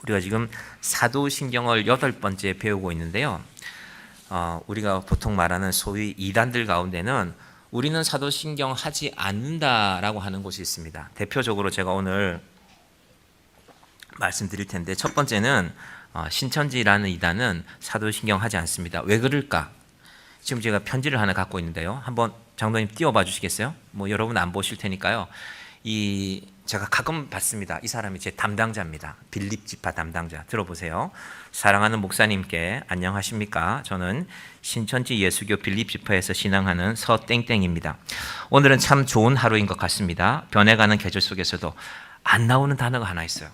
우리가 지금 사도신경을 8번째 배우고 있는데요. 우리가 보통 말하는 소위 이단들 가운데는 우리는 사도신경 하지 않는다라고 하는 곳이 있습니다. 대표적으로 제가 오늘 말씀드릴 텐데, 첫 번째는 신천지라는 이단은 사도신경 하지 않습니다. 왜 그럴까? 지금 제가 편지를 하나 갖고 있는데요. 한번 장로님 띄워봐 주시겠어요? 여러분 안 보실 테니까요. 제가 가끔 봤습니다. 이 사람이 제 담당자입니다. 빌립 지파 담당자. 들어보세요. 사랑하는 목사님께 안녕하십니까? 저는 신천지 예수교 빌립 지파에서 신앙하는 서땡땡입니다. 오늘은 참 좋은 하루인 것 같습니다. 변해가는 계절 속에서도 안 나오는 단어가 하나 있어요.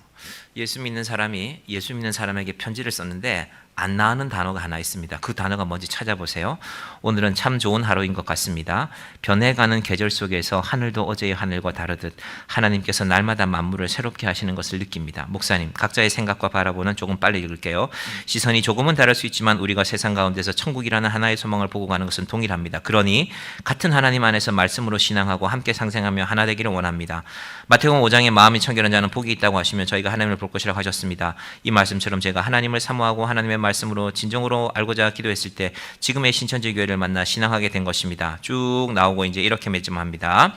예수 믿는 사람에게 편지를 썼는데 안 나오는 단어가 하나 있습니다. 그 단어가 뭔지 찾아보세요. 오늘은 참 좋은 하루인 것 같습니다. 변해가는 계절 속에서 하늘도 어제의 하늘과 다르듯 하나님께서 날마다 만물을 새롭게 하시는 것을 느낍니다. 목사님, 각자의 생각과 바라보는 조금 빨리 읽을게요. 시선이 조금은 다를 수 있지만 우리가 세상 가운데서 천국이라는 하나의 소망을 보고 가는 것은 동일합니다. 그러니 같은 하나님 안에서 말씀으로 신앙하고 함께 상생하며 하나 되기를 원합니다. 마태복음 5장에 마음이 청결한 자는 복이 있다고 하시면 저희가 하나님을 볼 것이라고 하셨습니다. 이 말씀처럼 제가 하나님을 사모하고 하나님의 말씀으로 진정으로 알고자 기도했을 때 지금의 신천지 교회를 만나 신앙하게 된 것입니다. 쭉 나오고 이제 이렇게 맺음합니다.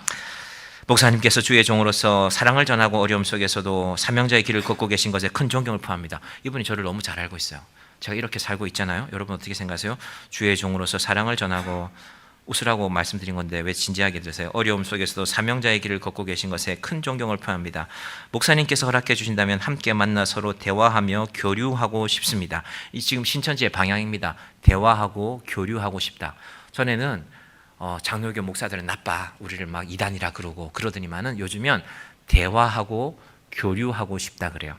목사님께서 주의 종으로서 사랑을 전하고 어려움 속에서도 사명자의 길을 걷고 계신 것에 큰 존경을 표합니다. 이분이 저를 너무 잘 알고 있어요. 제가 이렇게 살고 있잖아요. 여러분 어떻게 생각하세요? 주의 종으로서 사랑을 전하고 웃으라고 말씀드린 건데 왜 진지하게 들으세요? 어려움 속에서도 사명자의 길을 걷고 계신 것에 큰 존경을 표합니다. 목사님께서 허락해 주신다면 함께 만나 서로 대화하며 교류하고 싶습니다. 이 지금 신천지의 방향입니다. 대화하고 교류하고 싶다. 전에는 장로교 목사들은 나빠, 우리를 막 이단이라 그러더니만은 요즘은 대화하고 교류하고 싶다 그래요.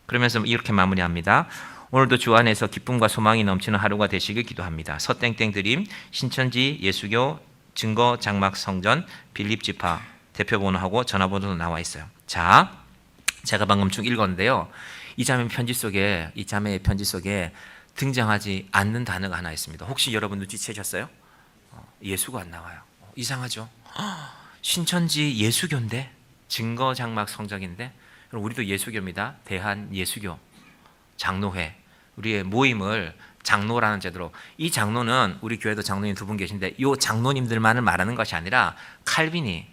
그러면서 이렇게 마무리합니다. 오늘도 주 안에서 기쁨과 소망이 넘치는 하루가 되시길 기도합니다. 서땡땡 드림 신천지 예수교 증거 장막 성전 빌립 지파 대표번호하고 전화번호도 나와 있어요. 자, 제가 방금 쭉 읽었는데요. 이 자매의 편지 속에 등장하지 않는 단어가 하나 있습니다. 혹시 여러분 눈치채셨어요? 예수가 안 나와요. 이상하죠? 신천지 예수교인데, 증거 장막 성전인데, 우리도 예수교입니다. 대한 예수교 장로회, 우리의 모임을 장로라는 제도로, 이 장로는 우리 교회도 장로님 2분 계신데 이 장로님들만을 말하는 것이 아니라 칼빈이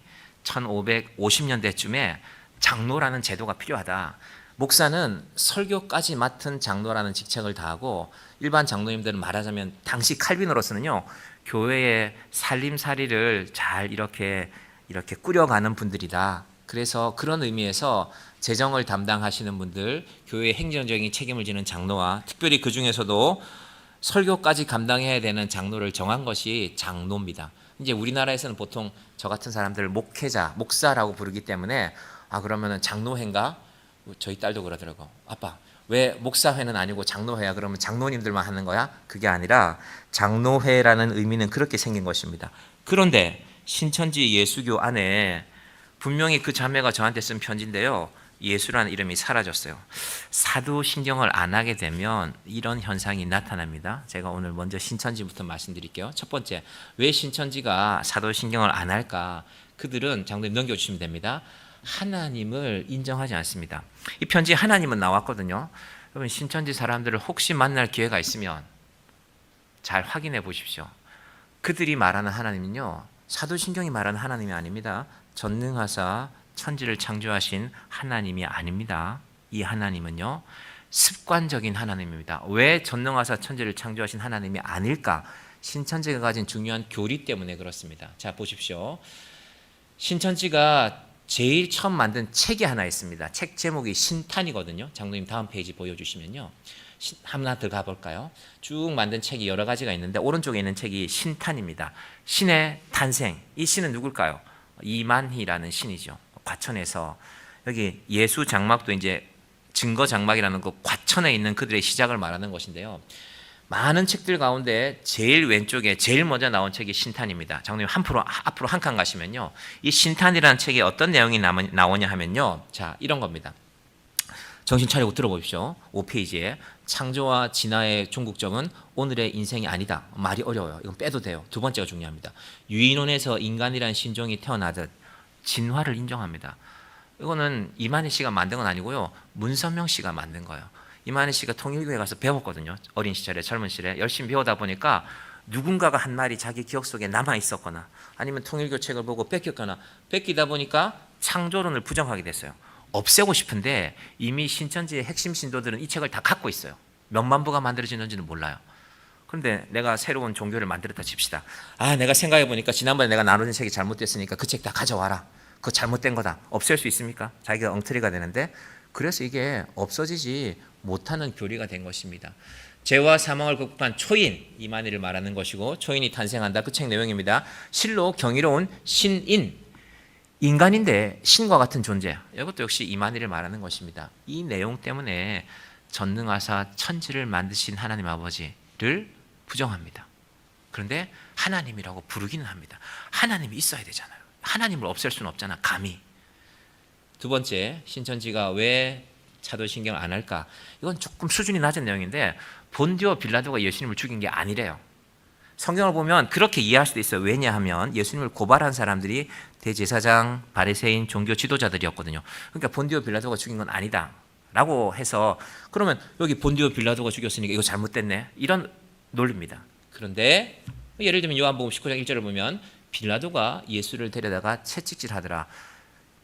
1550년대쯤에 장로라는 제도가 필요하다. 목사는 설교까지 맡은 장로라는 직책을 다하고 일반 장로님들은 말하자면 당시 칼빈으로서는요, 교회의 살림살이를 잘 이렇게 꾸려가는 분들이다. 그래서 그런 의미에서 재정을 담당하시는 분들, 교회의 행정적인 책임을 지는 장로와 특별히 그 중에서도 설교까지 감당해야 되는 장로를 정한 것이 장로입니다. 이제 우리나라에서는 보통 저 같은 사람들을 목회자, 목사라고 부르기 때문에 그러면은 장로회인가? 저희 딸도 그러더라고. 아빠, 왜 목사회는 아니고 장로회야? 그러면 장로님들만 하는 거야? 그게 아니라 장로회라는 의미는 그렇게 생긴 것입니다. 그런데 신천지 예수교 안에 분명히 그 자매가 저한테 쓴 편지인데요, 예수라는 이름이 사라졌어요. 사도신경을 안 하게 되면 이런 현상이 나타납니다. 제가 오늘 먼저 신천지부터 말씀드릴게요. 첫 번째, 왜 신천지가 사도신경을 안 할까? 그들은 장로님 넘겨주시면 됩니다. 하나님을 인정하지 않습니다. 이 편지에 하나님은 나왔거든요. 여러분, 신천지 사람들을 혹시 만날 기회가 있으면 잘 확인해 보십시오. 그들이 말하는 하나님은요, 사도신경이 말하는 하나님이 아닙니다. 전능하사 천지를 창조하신 하나님이 아닙니다. 이 하나님은요, 습관적인 하나님입니다. 왜 전능하사 천지를 창조하신 하나님이 아닐까? 신천지가 가진 중요한 교리 때문에 그렇습니다. 자, 보십시오. 신천지가 제일 처음 만든 책이 하나 있습니다. 책 제목이 신탄이거든요. 장로님 다음 페이지 보여주시면요, 하나 더 가볼까요? 쭉 만든 책이 여러 가지가 있는데 오른쪽에 있는 책이 신탄입니다. 신의 탄생. 이 신은 누굴까요? 이만희라는 신이죠. 과천에서, 여기 예수 장막도 이제 증거 장막이라는 그 과천에 있는 그들의 시작을 말하는 것인데요. 많은 책들 가운데 제일 왼쪽에 제일 먼저 나온 책이 신탄입니다. 장로님 앞으로 한 칸 가시면요, 이 신탄이라는 책에 어떤 내용이 나오냐 하면요, 자, 이런 겁니다. 정신 차리고 들어보십시오. 5페이지에 창조와 진화의 종국점은 오늘의 인생이 아니다. 말이 어려워요. 이건 빼도 돼요. 두 번째가 중요합니다. 유인원에서 인간이란 신종이 태어나듯 진화를 인정합니다. 이거는 이만희 씨가 만든 건 아니고요. 문선명 씨가 만든 거예요. 이만희 씨가 통일교회 가서 배웠거든요. 어린 시절에, 젊은 시절에 열심히 배우다 보니까 누군가가 한 말이 자기 기억 속에 남아 있었거나 아니면 통일교 책을 보고 뺏겼거나 뺏기다 보니까 창조론을 부정하게 됐어요. 없애고 싶은데 이미 신천지의 핵심 신도들은 이 책을 다 갖고 있어요. 몇만 부가 만들어지는지는 몰라요. 그런데 내가 새로운 종교를 만들었다 칩시다. 내가 생각해 보니까 지난번에 내가 나누는 책이 잘못됐으니까 그 책 다 가져와라. 그거 잘못된 거다. 없앨 수 있습니까? 자기가 엉터리가 되는데, 그래서 이게 없어지지 못하는 교리가 된 것입니다. 죄와 사망을 극복한 초인, 이만희를 말하는 것이고, 초인이 탄생한다. 그 책 내용입니다. 실로 경이로운 신인, 인간인데 신과 같은 존재. 이것도 역시 이만희를 말하는 것입니다. 이 내용 때문에 전능하사 천지를 만드신 하나님 아버지를 부정합니다. 그런데 하나님이라고 부르기는 합니다. 하나님이 있어야 되잖아요. 하나님을 없앨 수는 없잖아, 감히. 두 번째, 신천지가 왜 차도신경을 안 할까? 이건 조금 수준이 낮은 내용인데 본디오 빌라도가 예수님을 죽인 게 아니래요. 성경을 보면 그렇게 이해할 수도 있어요. 왜냐하면 예수님을 고발한 사람들이 대제사장, 바리새인, 종교 지도자들이었거든요. 그러니까 본디오 빌라도가 죽인 건 아니다 라고 해서, 그러면 여기 본디오 빌라도가 죽였으니까 이거 잘못됐네, 이런 논리입니다. 그런데 예를 들면 요한복음 19장 1절을 보면 빌라도가 예수를 데려다가 채찍질하더라.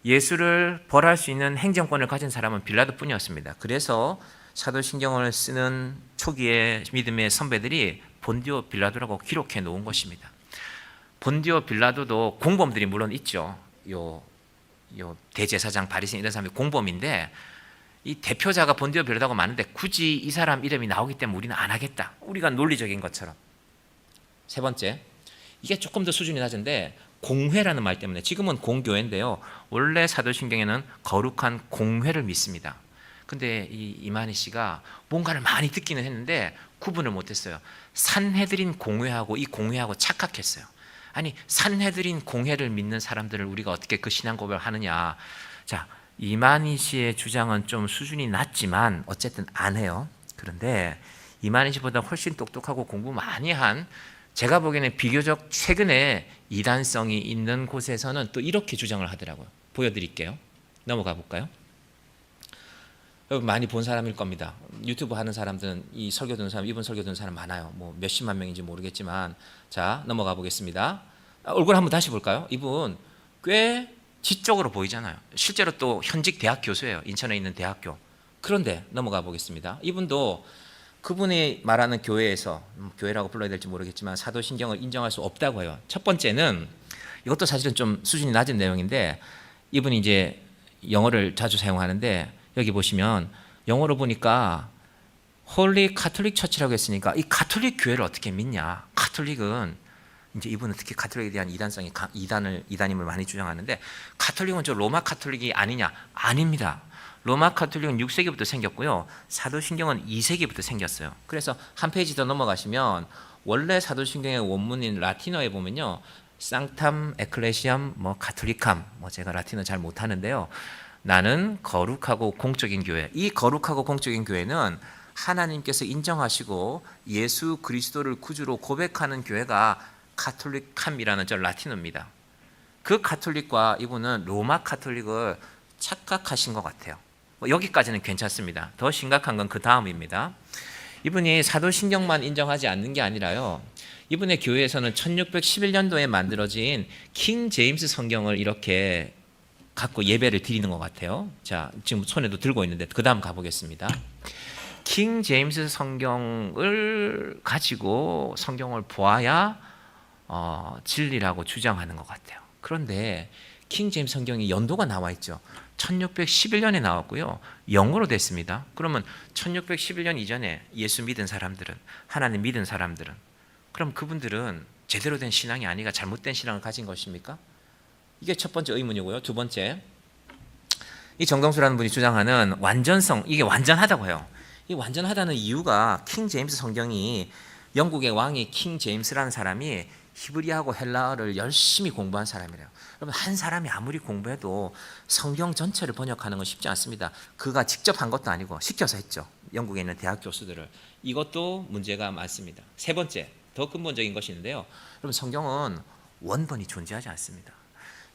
예수를 벌할 수 있는 행정권을 가진 사람은 빌라도뿐이었습니다. 그래서 사도신경을 쓰는 초기의 믿음의 선배들이 본디오 빌라도라고 기록해 놓은 것입니다. 본디오 빌라도도 공범들이 물론 있죠. 요 대제사장, 바리새인 이런 사람이 공범인데, 이 대표자가 본디오 빌라도가 많은데 굳이 이 사람 이름이 나오기 때문에 우리는 안 하겠다. 우리가 논리적인 것처럼. 세 번째, 이게 조금 더 수준이 낮은데 공회라는 말 때문에, 지금은 공교회인데요. 원래 사도신경에는 거룩한 공회를 믿습니다. 근데 이 이만희 씨가 뭔가를 많이 듣기는 했는데 구분을 못했어요. 산헤드린 공회하고 이 공회하고 착각했어요. 아니, 산헤드린 공회를 믿는 사람들을 우리가 어떻게 그 신앙 고백을 하느냐. 자, 이만희 씨의 주장은 좀 수준이 낮지만 어쨌든 안 해요. 그런데 이만희 씨보다 훨씬 똑똑하고 공부 많이 한, 제가 보기에는 비교적 최근에 이단성이 있는 곳에서는 또 이렇게 주장을 하더라고요. 보여드릴게요. 넘어가 볼까요? 여러분 많이 본 사람일 겁니다. 유튜브 하는 사람들은 이 설교 듣는 사람, 이분 설교 듣는 사람 많아요. 뭐 몇십만 명인지 모르겠지만, 자, 넘어가 보겠습니다. 얼굴 한번 다시 볼까요? 이분 꽤 지적으로 보이잖아요. 실제로 또 현직 대학 교수예요. 인천에 있는 대학교. 그런데 넘어가 보겠습니다. 이분도 그분이 말하는 교회에서, 교회라고 불러야 될지 모르겠지만 사도신경을 인정할 수 없다고 해요. 첫 번째는, 이것도 사실은 좀 수준이 낮은 내용인데, 이분이 이제 영어를 자주 사용하는데 여기 보시면 영어로 보니까 홀리 카톨릭 처치라고 했으니까 이 가톨릭 교회를 어떻게 믿냐. 가톨릭은 이제 이분은 특히 가톨릭에 대한 이단성이, 이단임을 많이 주장하는데, 가톨릭은 저 로마 가톨릭이 아니냐? 아닙니다. 로마 가톨릭은 6세기부터 생겼고요. 사도신경은 2세기부터 생겼어요. 그래서 한 페이지 더 넘어가시면 원래 사도신경의 원문인 라틴어에 보면요, 쌍탐 에클레시암 가톨리캄, 제가 라틴어 잘 못하는데요. 나는 거룩하고 공적인 교회. 이 거룩하고 공적인 교회는 하나님께서 인정하시고 예수 그리스도를 구주로 고백하는 교회가 가톨릭함이라는 저 라틴어입니다. 그 가톨릭과 이분은 로마 가톨릭을 착각하신 것 같아요. 여기까지는 괜찮습니다. 더 심각한 건 그 다음입니다. 이분이 사도신경만 인정하지 않는 게 아니라요, 이분의 교회에서는 1611년도에 만들어진 킹 제임스 성경을 이렇게 갖고 예배를 드리는 것 같아요. 자, 지금 손에도 들고 있는데 그 다음 가보겠습니다. 킹 제임스 성경을 가지고 성경을 보아야 진리라고 주장하는 것 같아요. 그런데 킹 제임스 성경이 연도가 나와 있죠. 1611년에 나왔고요. 영어로 됐습니다. 그러면 1611년 이전에 예수 믿은 사람들은, 하나님 믿은 사람들은, 그럼 그분들은 제대로 된 신앙이 아니라 잘못된 신앙을 가진 것입니까? 이게 첫 번째 의문이고요. 두 번째, 이 정동수라는 분이 주장하는 완전성, 이게 완전하다고 해요. 이 완전하다는 이유가 킹 제임스 성경이, 영국의 왕이 킹 제임스라는 사람이 히브리어하고 헬라어를 열심히 공부한 사람이래요. 여러분, 한 사람이 아무리 공부해도 성경 전체를 번역하는 건 쉽지 않습니다. 그가 직접 한 것도 아니고 시켜서 했죠. 영국에 있는 대학 교수들을. 이것도 문제가 많습니다. 세 번째, 더 근본적인 것이 있는데요. 여러분, 성경은 원본이 존재하지 않습니다.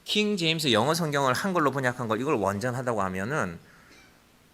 킹 제임스 영어 성경을 한글로 번역한 걸 이걸 원전하다고 하면은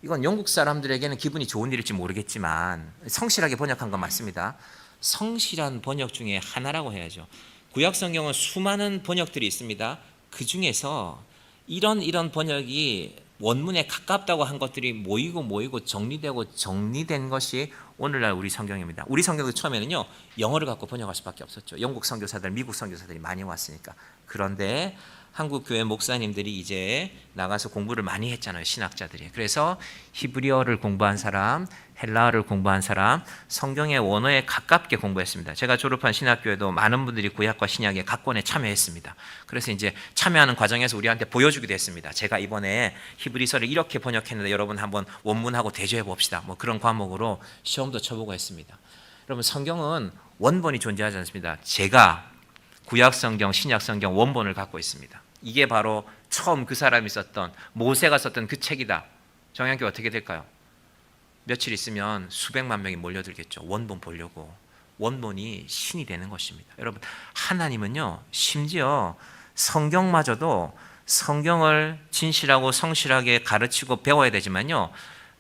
이건 영국 사람들에게는 기분이 좋은 일일지 모르겠지만 성실하게 번역한 건 맞습니다. 성실한 번역 중에 하나라고 해야죠. 구약 성경은 수많은 번역들이 있습니다. 그 중에서 이런 번역이 원문에 가깝다고 한 것들이 모이고 정리되고 정리된 것이 오늘날 우리 성경입니다. 우리 성경도 처음에는요 영어를 갖고 번역할 수밖에 없었죠. 영국 선교사들, 미국 선교사들이 많이 왔으니까. 그런데 한국 교회 목사님들이 이제 나가서 공부를 많이 했잖아요. 신학자들이. 그래서 히브리어를 공부한 사람, 헬라어를 공부한 사람, 성경의 원어에 가깝게 공부했습니다. 제가 졸업한 신학교에도 많은 분들이 구약과 신약의 각권에 참여했습니다. 그래서 이제 참여하는 과정에서 우리한테 보여주기도 했습니다. 제가 이번에 히브리서를 이렇게 번역했는데 여러분 한번 원문하고 대조해 봅시다. 뭐 그런 과목으로 시험도 쳐보고 했습니다. 여러분 성경은 원본이 존재하지 않습니다. 제가 구약 성경, 신약 성경 원본을 갖고 있습니다. 이게 바로 처음 그 사람이 썼던 모세가 썼던 그 책이다. 정약이 어떻게 될까요? 며칠 있으면 수백만 명이 몰려들겠죠. 원본 보려고. 원본이 신이 되는 것입니다. 여러분 하나님은요 심지어 성경마저도 성경을 진실하고 성실하게 가르치고 배워야 되지만요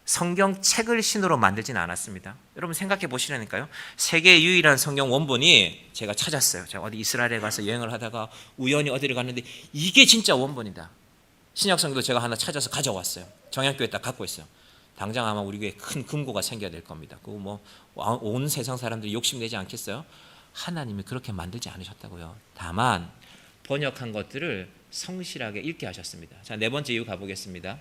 성경책을 신으로 만들지는 않았습니다. 여러분 생각해 보시라니까요. 세계 유일한 성경 원본이 제가 찾았어요. 제가 어디 이스라엘에 가서 여행을 하다가 우연히 어디를 갔는데 이게 진짜 원본이다. 신약 성경도 제가 하나 찾아서 가져왔어요. 정약교에 딱 갖고 있어요. 당장 아마 우리 교회에 큰 금고가 생겨야 될 겁니다. 그거 뭐 온 세상 사람들이 욕심내지 않겠어요? 하나님이 그렇게 만들지 않으셨다고요. 다만 번역한 것들을 성실하게 읽게 하셨습니다. 자, 네 번째 이유 가보겠습니다.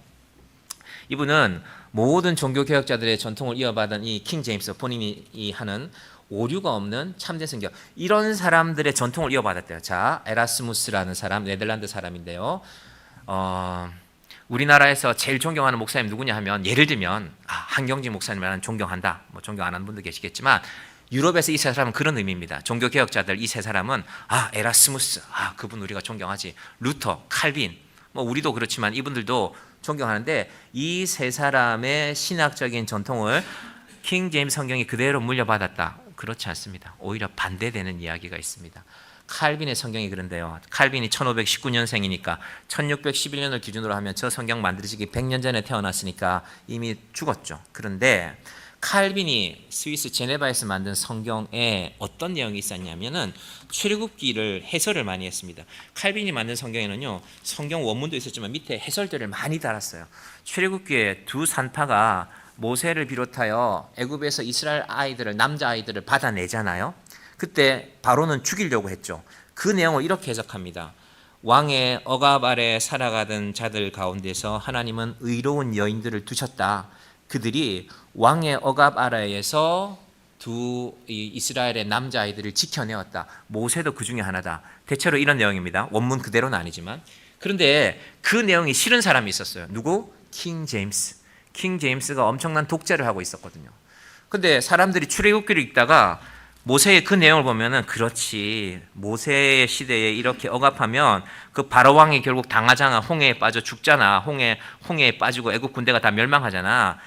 이분은 모든 종교개혁자들의 전통을 이어받은 이 킹 제임스 본인이 하는 오류가 없는 참된 성경 이런 사람들의 전통을 이어받았대요. 자, 에라스무스라는 사람 네덜란드 사람인데요. 우리나라에서 제일 존경하는 목사님 누구냐 하면 예를 들면 한경직 목사님을 존경한다. 뭐 존경 안 하는 분도 계시겠지만 유럽에서 이 세 사람은 그런 의미입니다. 종교개혁자들 이 세 사람은 에라스무스 그분 우리가 존경하지. 루터, 칼빈 뭐 우리도 그렇지만 이분들도 존경하는데 이 세 사람의 신학적인 전통을 킹 제임스 성경이 그대로 물려받았다. 그렇지 않습니다. 오히려 반대되는 이야기가 있습니다. 칼빈의 성경이 그런데요. 칼빈이 1519년생이니까 1611년을 기준으로 하면 저 성경 만들어지기 100년 전에 태어났으니까 이미 죽었죠. 그런데 칼빈이 스위스 제네바에서 만든 성경에 어떤 내용이 있었냐면은 출애굽기를 해설을 많이 했습니다. 칼빈이 만든 성경에는요 성경 원문도 있었지만 밑에 해설들을 많이 달았어요. 출애굽기에 두 산파가 모세를 비롯하여 애굽에서 이스라엘 아이들을 남자 아이들을 받아내잖아요. 그때 바로는 죽이려고 했죠. 그 내용을 이렇게 해석합니다. 왕의 억압 아래 살아가던 자들 가운데서 하나님은 의로운 여인들을 두셨다. 그들이 왕의 억압 아래에서 두 이스라엘의 남자아이들을 지켜내었다. 모세도 그 중에 하나다. 대체로 이런 내용입니다. 원문 그대로는 아니지만. 그런데 그 내용이 싫은 사람이 있었어요. 누구? 킹 제임스. 킹 제임스가 엄청난 독재를 하고 있었거든요. 근데 사람들이 출애굽기를 읽다가 모세의 그 내용을 보면은 그렇지 모세의 시대에 이렇게 억압하면 그 바로 왕이 결국 당하잖아. 홍해에 빠져 죽잖아. 홍해에 빠지고 애국 군대가 다 멸망하잖아.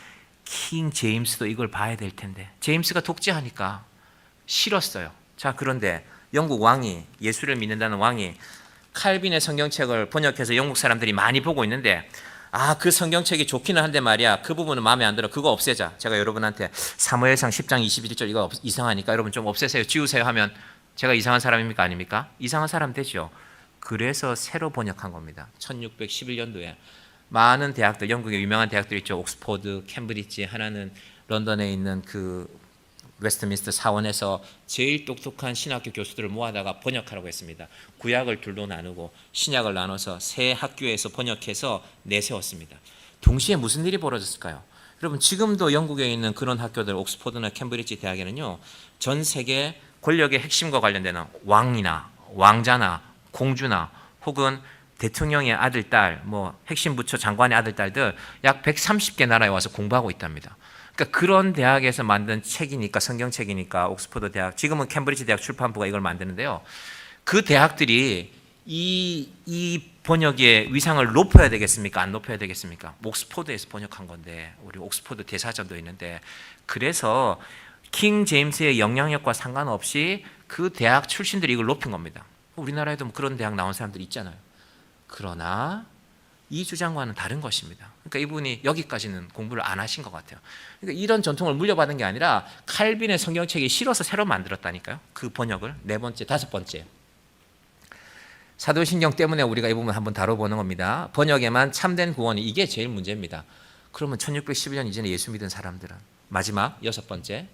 킹 제임스도 이걸 봐야 될 텐데 제임스가 독재하니까 싫었어요. 자, 그런데 영국 왕이 예수를 믿는다는 왕이 칼빈의 성경책을 번역해서 영국 사람들이 많이 보고 있는데 그 성경책이 좋기는 한데 말이야 그 부분은 마음에 안 들어. 그거 없애자. 제가 여러분한테 사무엘상 10장 21절 이거 이상하니까 여러분 좀 없애세요. 지우세요 하면 제가 이상한 사람입니까? 아닙니까? 이상한 사람 되죠. 그래서 새로 번역한 겁니다. 1611년도에 많은 대학들, 영국의 유명한 대학들 있죠. 옥스포드, 캠브리지, 하나는 런던에 있는 그 웨스트민스터 사원에서 제일 똑똑한 신학교 교수들을 모아다가 번역하라고 했습니다. 구약을 둘로 나누고 신약을 나눠서 세 학교에서 번역해서 내세웠습니다. 동시에 무슨 일이 벌어졌을까요? 여러분 지금도 영국에 있는 그런 학교들 옥스포드나 캠브리지 대학에는요. 전 세계 권력의 핵심과 관련되는 왕이나 왕자나 공주나 혹은 대통령의 아들, 딸, 뭐 핵심 부처 장관의 아들, 딸들 약 130개 나라에 와서 공부하고 있답니다. 그러니까 그런 대학에서 만든 책이니까 성경책이니까 옥스포드 대학, 지금은 캠브리지 대학 출판부가 이걸 만드는데요. 그 대학들이 이 번역의 위상을 높여야 되겠습니까? 안 높여야 되겠습니까? 옥스포드에서 번역한 건데 우리 옥스포드 대사전도 있는데 그래서 킹 제임스의 영향력과 상관없이 그 대학 출신들이 이걸 높인 겁니다. 우리나라에도 그런 대학 나온 사람들이 있잖아요. 그러나 이 주장과는 다른 것입니다. 그러니까 이분이 여기까지는 공부를 안 하신 것 같아요. 그러니까 이런 전통을 물려받은 게 아니라 칼빈의 성경책이 싫어서 새로 만들었다니까요. 그 번역을 네 번째, 다섯 번째. 사도신경 때문에 우리가 이 부분 한번 다뤄보는 겁니다. 번역에만 참된 구원이 이게 제일 문제입니다. 그러면 1611년 이전에 예수 믿은 사람들은 마지막 여섯 번째.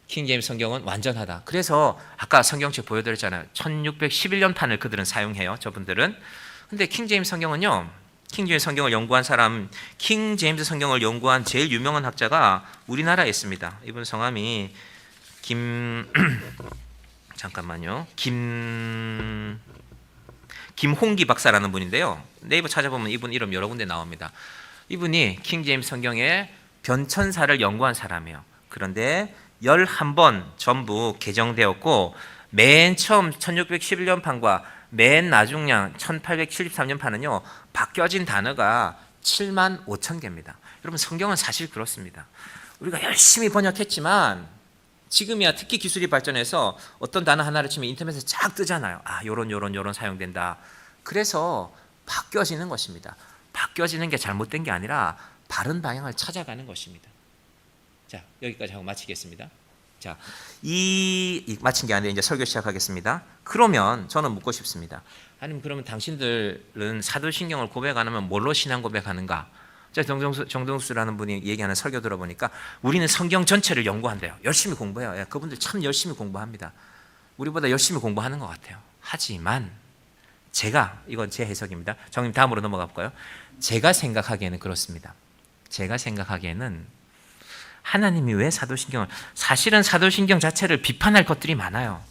킹제임스 성경은 완전하다. 그래서 아까 성경책 보여드렸잖아요. 1611년 판을 그들은 사용해요. 저분들은. 근데 킹제임스 성경은요. 킹제임스 성경을 연구한 사람, 킹제임스 성경을 연구한 제일 유명한 학자가 우리나라에 있습니다. 이분 성함이 잠깐만요. 김홍기 박사라는 분인데요. 네이버 찾아보면 이분 이름 여러 군데 나옵니다. 이분이 킹제임스 성경의 변천사를 연구한 사람이에요. 그런데 11번 전부 개정되었고 맨 처음 1611년 판과 맨 나중량 1873년 판은요. 바뀌어진 단어가 7만 5천 개입니다. 여러분 성경은 사실 그렇습니다. 우리가 열심히 번역했지만 지금이야 특히 기술이 발전해서 어떤 단어 하나를 치면 인터넷에 쫙 뜨잖아요. 요런 사용된다. 그래서 바뀌어지는 것입니다. 바뀌어지는 게 잘못된 게 아니라 바른 방향을 찾아가는 것입니다. 자, 여기까지 하고 마치겠습니다. 자, 마친 게 아니라 이제 설교 시작하겠습니다. 그러면 저는 묻고 싶습니다. 아니면 그러면 당신들은 사도신경을 고백 안 하면 뭘로 신앙 고백하는가? 정동수라는 분이 얘기하는 설교 들어보니까 우리는 성경 전체를 연구한대요. 열심히 공부해요. 예, 그분들 참 열심히 공부합니다. 우리보다 열심히 공부하는 것 같아요. 하지만 이건 제 해석입니다. 정님 다음으로 넘어가 볼까요? 제가 생각하기에는 그렇습니다. 제가 생각하기에는 하나님이 왜 사실은 사도신경 자체를 비판할 것들이 많아요.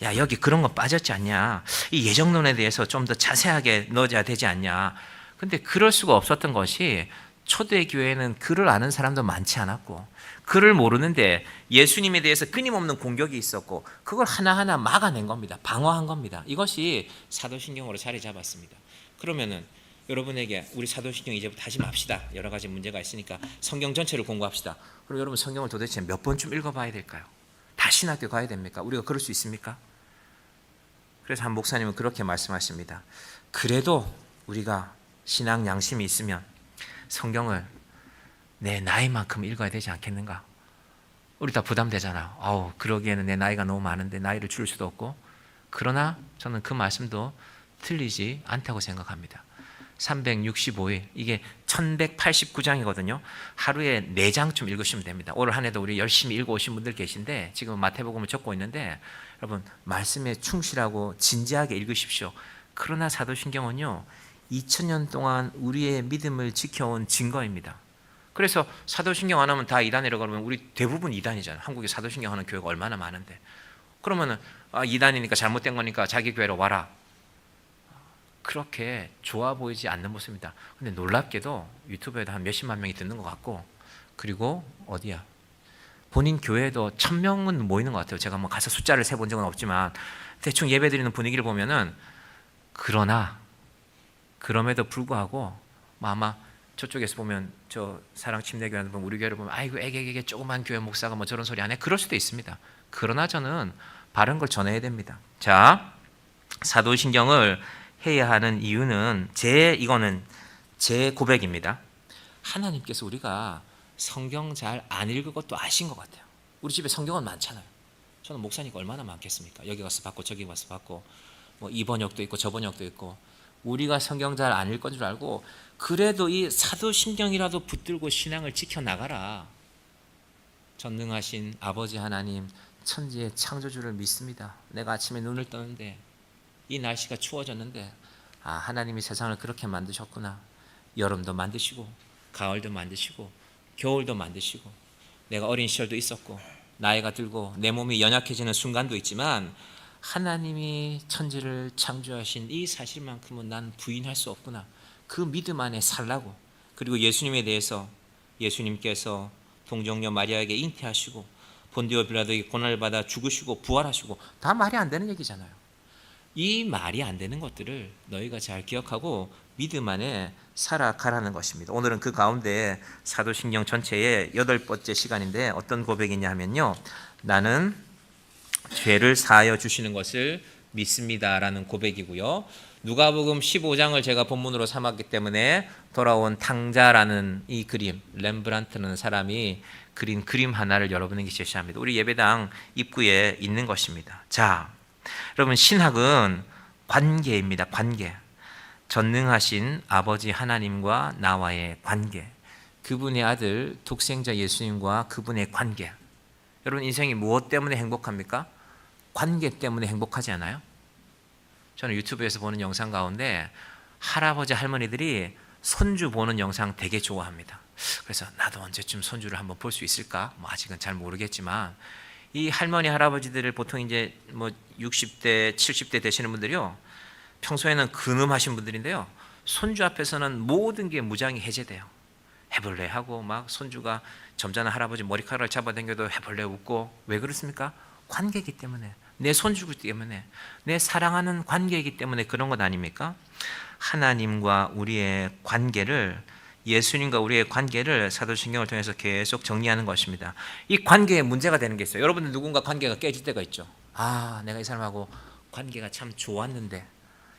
야, 여기 그런 거 빠졌지 않냐? 이 예정론에 대해서 좀 더 자세하게 넣어야 되지 않냐? 근데 그럴 수가 없었던 것이 초대교회는 글을 아는 사람도 많지 않았고 글을 모르는데 예수님에 대해서 끊임없는 공격이 있었고 그걸 하나하나 막아낸 겁니다. 방어한 겁니다. 이것이 사도신경으로 자리 잡았습니다. 그러면은 여러분에게 우리 사도신경 이제부터 다시 맙시다. 여러 가지 문제가 있으니까 성경 전체를 공부합시다. 그럼 여러분 성경을 도대체 몇 번쯤 읽어봐야 될까요? 다 신학교 가야 됩니까? 우리가 그럴 수 있습니까? 그래서 한 목사님은 그렇게 말씀하십니다. 그래도 우리가 신앙 양심이 있으면 성경을 내 나이만큼 읽어야 되지 않겠는가? 우리 다 부담되잖아요. 그러기에는 내 나이가 너무 많은데 나이를 줄일 수도 없고. 그러나 저는 그 말씀도 틀리지 않다고 생각합니다. 365일 이게 1189장이거든요. 하루에 4장쯤 읽으시면 됩니다. 올 한 해도 우리 열심히 읽어오신 분들 계신데 지금 마태복음을 적고 있는데 여러분 말씀에 충실하고 진지하게 읽으십시오. 그러나 사도신경은요 2000년 동안 우리의 믿음을 지켜온 증거입니다. 그래서 사도신경 안 하면 다 이단이라고 그러면 우리 대부분 이단이잖아요. 한국에 사도신경 하는 교회가 얼마나 많은데 그러면은 이단이니까 잘못된 거니까 자기 교회로 와라. 그렇게 좋아 보이지 않는 모습입니다. 근데 놀랍게도 유튜브에도 한 몇십만 명이 듣는 것 같고 그리고 어디야? 본인 교회에도 1000명은 모이는 것 같아요. 제가 뭐 가서 숫자를 세본 적은 없지만 대충 예배드리는 분위기를 보면은 그럼에도 불구하고 아마 저쪽에서 보면 저 사랑 침례교회 보면 우리 교회를 보면 아이고 애게 조그만 교회 목사가 뭐 저런 소리 안 해? 그럴 수도 있습니다. 그러나 저는 바른 걸 전해야 됩니다. 자, 사도신경을 해야 하는 이유는 이거는 제 고백입니다. 하나님께서 우리가 성경 잘 안 읽을 것도 아신 것 같아요. 우리 집에 성경은 많잖아요. 저는 목사니까 얼마나 많겠습니까? 여기 가서 받고 저기 가서 받고 뭐 이 번역도 있고 저 번역도 있고 우리가 성경 잘 안 읽을 줄 알고 그래도 이 사도신경이라도 붙들고 신앙을 지켜나가라. 전능하신 아버지 하나님 천지의 창조주를 믿습니다. 내가 아침에 눈을 뜨는데 이 날씨가 추워졌는데 하나님이 세상을 그렇게 만드셨구나. 여름도 만드시고 가을도 만드시고 겨울도 만드시고 내가 어린 시절도 있었고 나이가 들고 내 몸이 연약해지는 순간도 있지만 하나님이 천지를 창조하신 이 사실만큼은 난 부인할 수 없구나. 그 믿음 안에 살라고. 그리고 예수님에 대해서 예수님께서 동정녀 마리아에게 잉태하시고 본디오 빌라도에게 고난을 받아 죽으시고 부활하시고 다 말이 안 되는 얘기잖아요. 이 말이 안 되는 것들을 너희가 잘 기억하고 믿음 안에 살아가라는 것입니다. 오늘은 그 가운데 사도신경 전체의 8번째 시간인데 어떤 고백이냐 하면요. 나는 죄를 사하여 주시는 것을 믿습니다라는 고백이고요. 누가복음 15장을 제가 본문으로 삼았기 때문에 돌아온 탕자라는 이 그림, 렘브란트라는 사람이 그린 그림 하나를 여러분에게 제시합니다. 우리 예배당 입구에 있는 것입니다. 자, 여러분, 신학은 관계입니다. 관계. 전능하신 아버지 하나님과 나와의 관계, 그분의 아들 독생자 예수님과 그분의 관계. 여러분, 인생이 무엇 때문에 행복합니까? 관계 때문에 행복하지 않아요? 저는 유튜브에서 보는 영상 가운데 할아버지 할머니들이 손주 보는 영상 되게 좋아합니다. 그래서 나도 언제쯤 손주를 한번 볼 수 있을까? 아직은 잘 모르겠지만 이 할머니 할아버지들을 보통 이제 60대 70대 되시는 분들이요, 평소에는 근엄하신 분들인데요, 손주 앞에서는 모든 게 무장이 해제돼요. 해볼래 하고 막 손주가 점잖은 할아버지 머리카락을 잡아당겨도 해볼래 웃고. 왜 그렇습니까? 관계이기 때문에, 내 손주기 때문에, 내 사랑하는 관계이기 때문에 그런 것 아닙니까? 하나님과 우리의 관계를, 예수님과 우리의 관계를 사도신경을 통해서 계속 정리하는 것입니다. 이 관계에 문제가 되는 게 있어요. 여러분들 누군가 관계가 깨질 때가 있죠. 내가 이 사람하고 관계가 참 좋았는데,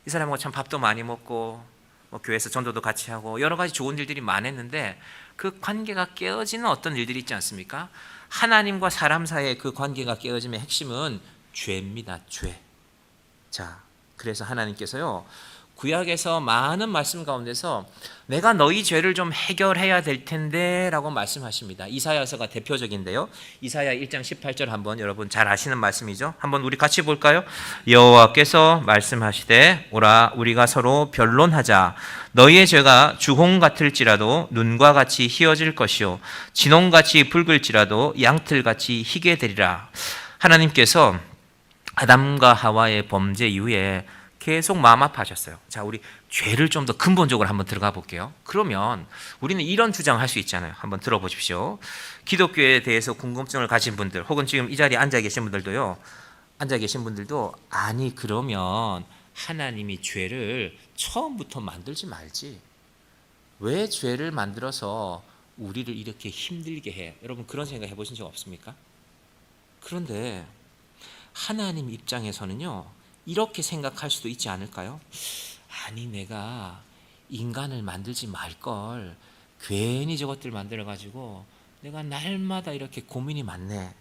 이 사람하고 참 밥도 많이 먹고 교회에서 전도도 같이 하고 여러 가지 좋은 일들이 많았는데 그 관계가 깨어지는 어떤 일들이 있지 않습니까? 하나님과 사람 사이의 그 관계가 깨어짐의 핵심은 죄입니다. 죄. 자, 그래서 하나님께서요, 구약에서 많은 말씀 가운데서 내가 너희 죄를 좀 해결해야 될 텐데 라고 말씀하십니다. 이사야서가 대표적인데요, 이사야 1장 18절 한번 여러분 잘 아시는 말씀이죠. 한번 우리 같이 볼까요? 여호와께서 말씀하시되 오라 우리가 서로 변론하자. 너희의 죄가 주홍 같을지라도 눈과 같이 희어질 것이요 진홍같이 붉을지라도 양틀같이 희게 되리라. 하나님께서 아담과 하와의 범죄 이후에 계속 마음 아파하셨어요. 자, 우리 죄를 좀 더 근본적으로 한번 들어가 볼게요. 그러면 우리는 이런 주장할 수 있잖아요. 한번 들어보십시오. 기독교에 대해서 궁금증을 가진 분들, 혹은 지금 이 자리에 앉아 계신 분들도 아니 그러면 하나님이 죄를 처음부터 만들지 말지 왜 죄를 만들어서 우리를 이렇게 힘들게 해? 여러분 그런 생각 해보신 적 없습니까? 그런데 하나님 입장에서는요, 이렇게 생각할 수도 있지 않을까요? 아니 내가 인간을 만들지 말걸 괜히 저것들 만들어가지고 내가 날마다 이렇게 고민이 많네.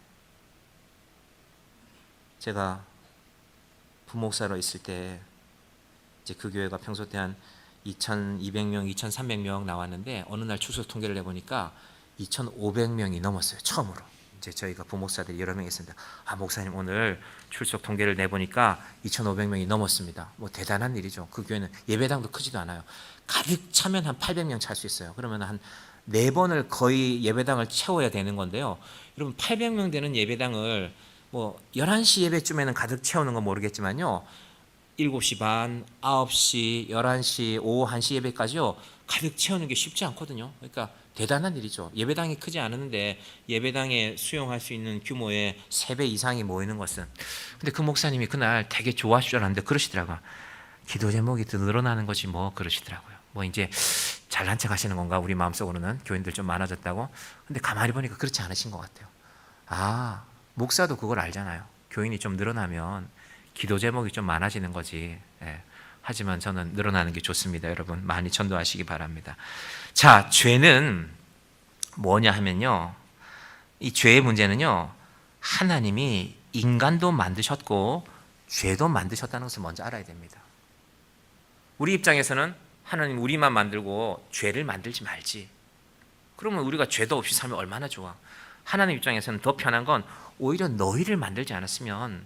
제가 부목사로 있을 때 이제 그 교회가 평소 때 한 2,200명, 2,300명 나왔는데 어느 날 추석 통계를 해보니까 2,500명이 넘었어요. 처음으로. 이제 저희가 부목사들이 여러 명 있습니다. 목사님 오늘 출석 통계를 내보니까 2,500명이 넘었습니다. 대단한 일이죠. 그 교회는 예배당도 크지도 않아요. 가득 차면 한 800명 찰 수 있어요. 그러면 한 4번을 거의 예배당을 채워야 되는 건데요. 여러분 800명 되는 예배당을 11시 예배쯤에는 가득 채우는 건 모르겠지만요, 7시 반, 9시, 11시, 오후 1시 예배까지요 가득 채우는 게 쉽지 않거든요. 그러니까 대단한 일이죠. 예배당이 크지 않았는데 예배당에 수용할 수 있는 규모의 3배 이상이 모이는 것은. 근데 그 목사님이 그날 되게 좋아하실 줄 알았는데 그러시더라고요. 기도 제목이 더 늘어나는 거지 그러시더라고요. 이제 잘난 척 하시는 건가, 우리 마음속으로는 교인들 좀 많아졌다고. 근데 가만히 보니까 그렇지 않으신 것 같아요. 목사도 그걸 알잖아요. 교인이 좀 늘어나면 기도 제목이 좀 많아지는 거지. 하지만 저는 늘어나는 게 좋습니다. 여러분 많이 전도하시기 바랍니다. 자, 죄는 뭐냐 하면요, 이 죄의 문제는요, 하나님이 인간도 만드셨고 죄도 만드셨다는 것을 먼저 알아야 됩니다. 우리 입장에서는 하나님 우리만 만들고 죄를 만들지 말지, 그러면 우리가 죄도 없이 살면 얼마나 좋아. 하나님 입장에서는 더 편한 건 오히려 너희를 만들지 않았으면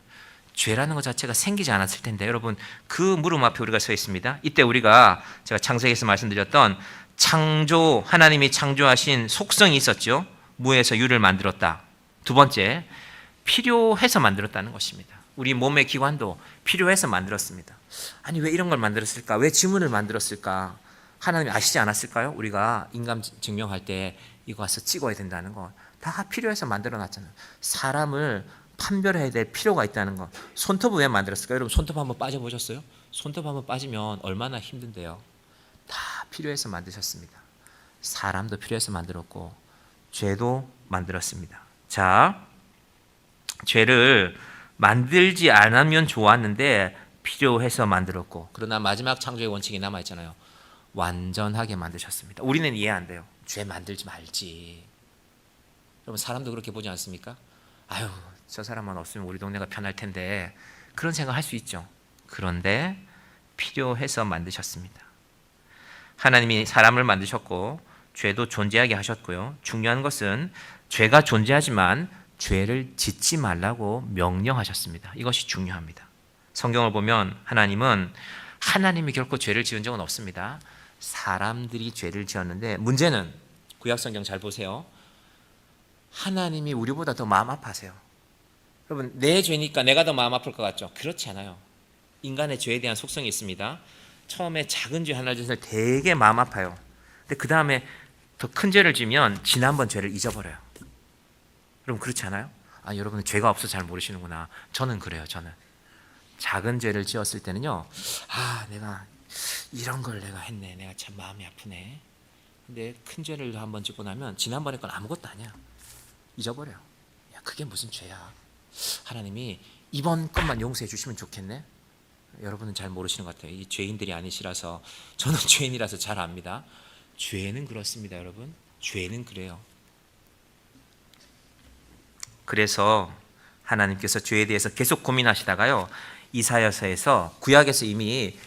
죄라는 것 자체가 생기지 않았을 텐데. 여러분 그 물음 앞에 우리가 서 있습니다. 이때 우리가 제가 창세기에서 말씀드렸던 창조, 하나님이 창조하신 속성이 있었죠. 무에서 유를 만들었다. 두 번째, 필요해서 만들었다는 것입니다. 우리 몸의 기관도 필요해서 만들었습니다. 아니 왜 이런 걸 만들었을까? 왜 지문을 만들었을까? 하나님이 아시지 않았을까요? 우리가 인감 증명할 때 이거 와서 찍어야 된다는 거 다 필요해서 만들어놨잖아요. 사람을 판별해야 될 필요가 있다는 거. 손톱을 왜 만들었을까요? 여러분 손톱 한번 빠져보셨어요? 손톱 한번 빠지면 얼마나 힘든데요. 다 필요해서 만드셨습니다. 사람도 필요해서 만들었고 죄도 만들었습니다. 자, 죄를 만들지 않으면 좋았는데 필요해서 만들었고, 그러나 마지막 창조의 원칙이 남아있잖아요. 완전하게 만드셨습니다. 우리는 이해 안 돼요. 죄 만들지 말지. 여러분, 사람도 그렇게 보지 않습니까? 아유, 저 사람만 없으면 우리 동네가 편할 텐데, 그런 생각할 수 있죠. 그런데 필요해서 만드셨습니다. 하나님이 사람을 만드셨고 죄도 존재하게 하셨고요. 중요한 것은 죄가 존재하지만 죄를 짓지 말라고 명령하셨습니다. 이것이 중요합니다. 성경을 보면 하나님이 결코 죄를 지은 적은 없습니다. 사람들이 죄를 지었는데, 문제는 구약 성경 잘 보세요. 하나님이 우리보다 더 마음 아파하세요. 여러분, 내 죄니까 내가 더 마음 아플 것 같죠? 그렇지 않아요. 인간의 죄에 대한 속성이 있습니다. 처음에 작은 죄 하나를 짓을 되게 마음 아파요. 근데 그 다음에 더 큰 죄를 지면 지난번 죄를 잊어버려요. 여러분, 그렇지 않아요? 아, 여러분은 죄가 없어서 잘 모르시는구나. 저는 그래요. 저는 작은 죄를 지었을 때는요, 아, 내가 이런 걸 내가 했네, 내가 참 마음이 아프네. 근데 큰 죄를 한번 짓고 나면 지난번에 건 아무것도 아니야. 잊어버려요. 야, 그게 무슨 죄야. 하나님이 이번 것만 용서해 주시면 좋겠네. 여러분은 잘 모르시는 것 같아요. 이 죄인들이 아니시라서. 저는 죄인이라서 잘 압니다. 죄는 그렇습니다, 여러분. 죄는 그래요. 그래서 하나님께서 죄에 대해서 계속 고민하시다가요, 이사야서에서, 구약에서 이미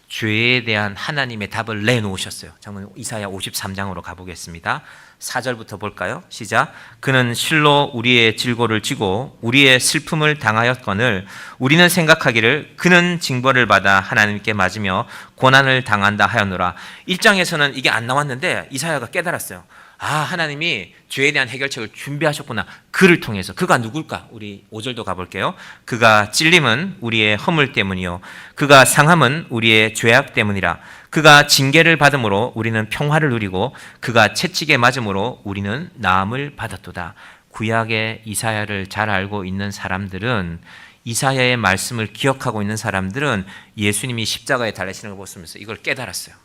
죄에 대한 하나님의 답을 내놓으셨어요. 저는 이사야 53장으로 가보겠습니다. 4절부터 볼까요? 시작. 그는 실로 우리의 질고를 지고 우리의 슬픔을 당하였거늘 우리는 생각하기를 그는 징벌을 받아 하나님께 맞으며 고난을 당한다 하였노라. 1장에서는 이게 안 나왔는데 이사야가 깨달았어요. 아, 하나님이 죄에 대한 해결책을 준비하셨구나. 그를 통해서. 그가 누굴까? 우리 5절도 가볼게요. 그가 찔림은 우리의 허물 때문이요 그가 상함은 우리의 죄악 때문이라. 그가 징계를 받음으로 우리는 평화를 누리고 그가 채찍에 맞음으로 우리는 나음을 받았도다. 구약의 이사야를 잘 알고 있는 사람들은, 이사야의 말씀을 기억하고 있는 사람들은 예수님이 십자가에 달리시는 걸 보면서 이걸 깨달았어요.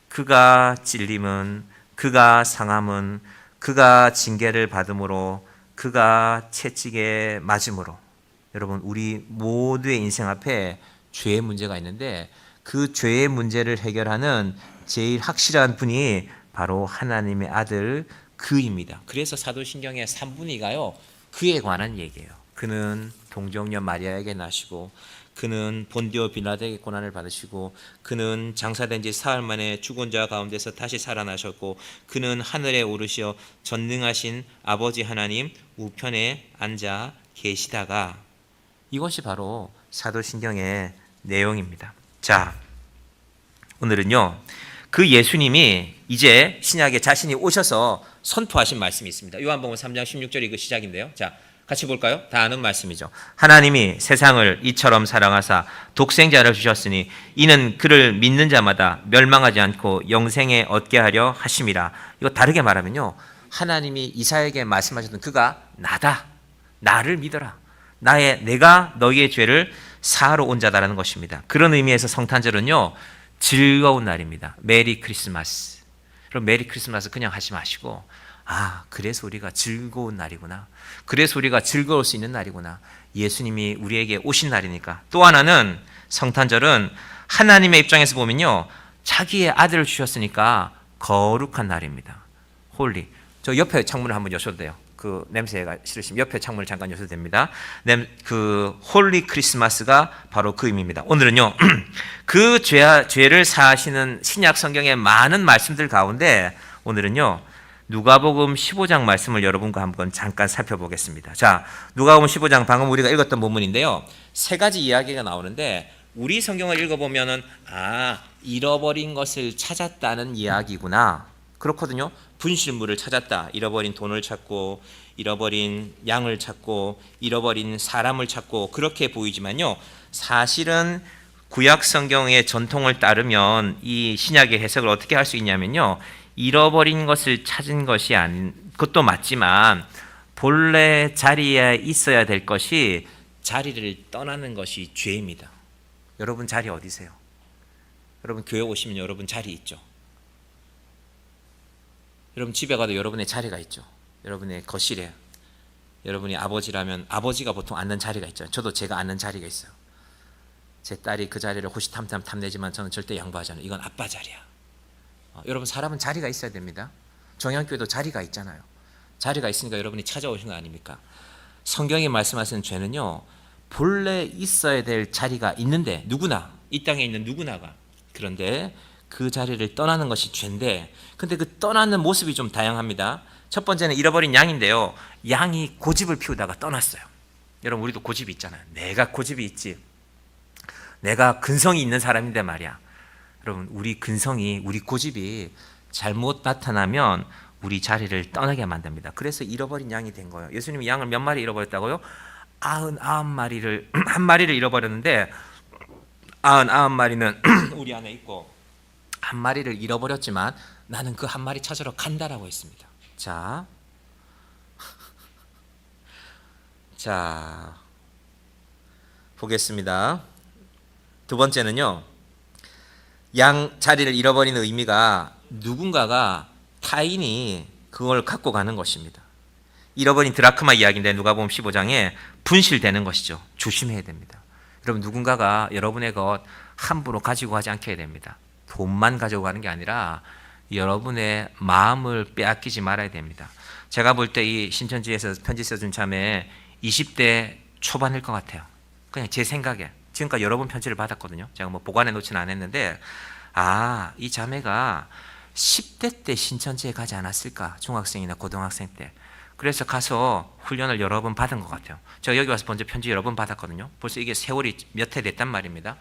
그가 찔림은, 그가 상함은, 그가 징계를 받음으로, 그가 채찍에 맞음으로. 여러분, 우리 모두의 인생 앞에 죄의 문제가 있는데, 그 죄의 문제를 해결하는 제일 확실한 분이 바로 하나님의 아들 그입니다. 그래서 사도신경의 3분의 2가요, 그에 관한 얘기예요. 그는 동정녀 마리아에게 나시고, 그는 본디오 빌라도에게 고난을 받으시고, 그는 장사된 지 사흘 만에 죽은 자 가운데서 다시 살아나셨고, 그는 하늘에 오르시어 전능하신 아버지 하나님 우편에 앉아 계시다가, 이것이 바로 사도신경의 내용입니다. 자, 오늘은요, 그 예수님이 이제 신약에 자신이 오셔서 선포하신 말씀이 있습니다. 요한복음 3장 16절이 그 시작인데요. 자, 같이 볼까요? 다 아는 말씀이죠. 하나님이 세상을 이처럼 사랑하사 독생자를 주셨으니 이는 그를 믿는 자마다 멸망하지 않고 영생에 얻게 하려 하심이라. 이거 다르게 말하면요, 하나님이 이사야에게 말씀하셨던 그가 나다. 나를 믿어라. 내가 너희의 죄를 사하러 온 자다라는 것입니다. 그런 의미에서 성탄절은요, 즐거운 날입니다. 메리 크리스마스. 그럼 메리 크리스마스 그냥 하지 마시고, 아, 그래서 우리가 즐거운 날이구나. 그래서 우리가 즐거울 수 있는 날이구나. 예수님이 우리에게 오신 날이니까. 또 하나는, 성탄절은 하나님의 입장에서 보면요, 자기의 아들을 주셨으니까 거룩한 날입니다. 홀리. 저 옆에 창문을 한번 여셔도 돼요. 그 냄새가 싫으시면 옆에 창문을 잠깐 여셔도 됩니다. 그 홀리 크리스마스가 바로 그 의미입니다. 오늘은요, 그 죄를 사하시는 신약 성경의 많은 말씀들 가운데 오늘은요, 누가복음 15장 말씀을 여러분과 한번 잠깐 살펴보겠습니다. 자, 누가복음 15장, 방금 우리가 읽었던 본문인데요, 세 가지 이야기가 나오는데, 우리 성경을 읽어보면은, 아, 잃어버린 것을 찾았다는 이야기구나. 그렇거든요. 분실물을 찾았다. 잃어버린 돈을 찾고, 잃어버린 양을 찾고, 잃어버린 사람을 찾고, 그렇게 보이지만요, 사실은 구약 성경의 전통을 따르면 이 신약의 해석을 어떻게 할 수 있냐면요, 잃어버린 것을 찾은 것이 아닌 것도 맞지만 본래 자리에 있어야 될 것이 자리를 떠나는 것이 죄입니다. 여러분 자리 어디세요? 여러분 교회 오시면 여러분 자리 있죠. 여러분 집에 가도 여러분의 자리가 있죠. 여러분의 거실에, 여러분이 아버지라면 아버지가 보통 앉는 자리가 있죠. 저도 제가 앉는 자리가 있어요. 제 딸이 그 자리를 호시탐탐 탐내지만 저는 절대 양보하지 않아요. 이건 아빠 자리야. 여러분, 사람은 자리가 있어야 됩니다. 종양교회도 자리가 있잖아요. 자리가 있으니까 여러분이 찾아오신 거 아닙니까? 성경이 말씀하시는 죄는요, 본래 있어야 될 자리가 있는데, 누구나, 이 땅에 있는 누구나가, 그런데 그 자리를 떠나는 것이 죄인데, 근데 그 떠나는 모습이 좀 다양합니다. 첫 번째는 잃어버린 양인데요, 양이 고집을 피우다가 떠났어요. 여러분, 우리도 고집이 있잖아요. 내가 고집이 있지, 내가 근성이 있는 사람인데 말이야. 여러분, 우리 근성이, 우리 고집이 잘못 나타나면 우리 자리를 떠나게 만듭니다. 그래서 잃어버린 양이 된 거예요. 예수님이 양을 몇 마리 잃어버렸다고요? 99마리를 한 마리를 잃어버렸는데 99마리는 우리 안에 있고 한 마리를 잃어버렸지만 나는 그 한 마리 찾으러 간다라고 했습니다. 자 보겠습니다. 두 번째는요, 양 자리를 잃어버리는 의미가 누군가가, 타인이 그걸 갖고 가는 것입니다. 잃어버린 드라크마 이야기인데 누가복음 15장에 분실되는 것이죠. 조심해야 됩니다. 여러분, 누군가가 여러분의 것 함부로 가지고 가지 않게 해야 됩니다. 돈만 가지고 가는 게 아니라 여러분의 마음을 빼앗기지 말아야 됩니다. 제가 볼 때 이 신천지에서 편지 써준 자매 20대 초반일 것 같아요. 그냥 제 생각에. 지금까지 여러 번 편지를 받았거든요. 제가 뭐 보관해 놓지는 않았는데, 이 자매가 10대 때 신천지에 가지 않았을까? 중학생이나 고등학생 때. 그래서 가서 훈련을 여러 번 받은 것 같아요. 제가 여기 와서 먼저 편지 여러 번 받았거든요. 벌써 이게 세월이 몇 해 됐단 말입니다.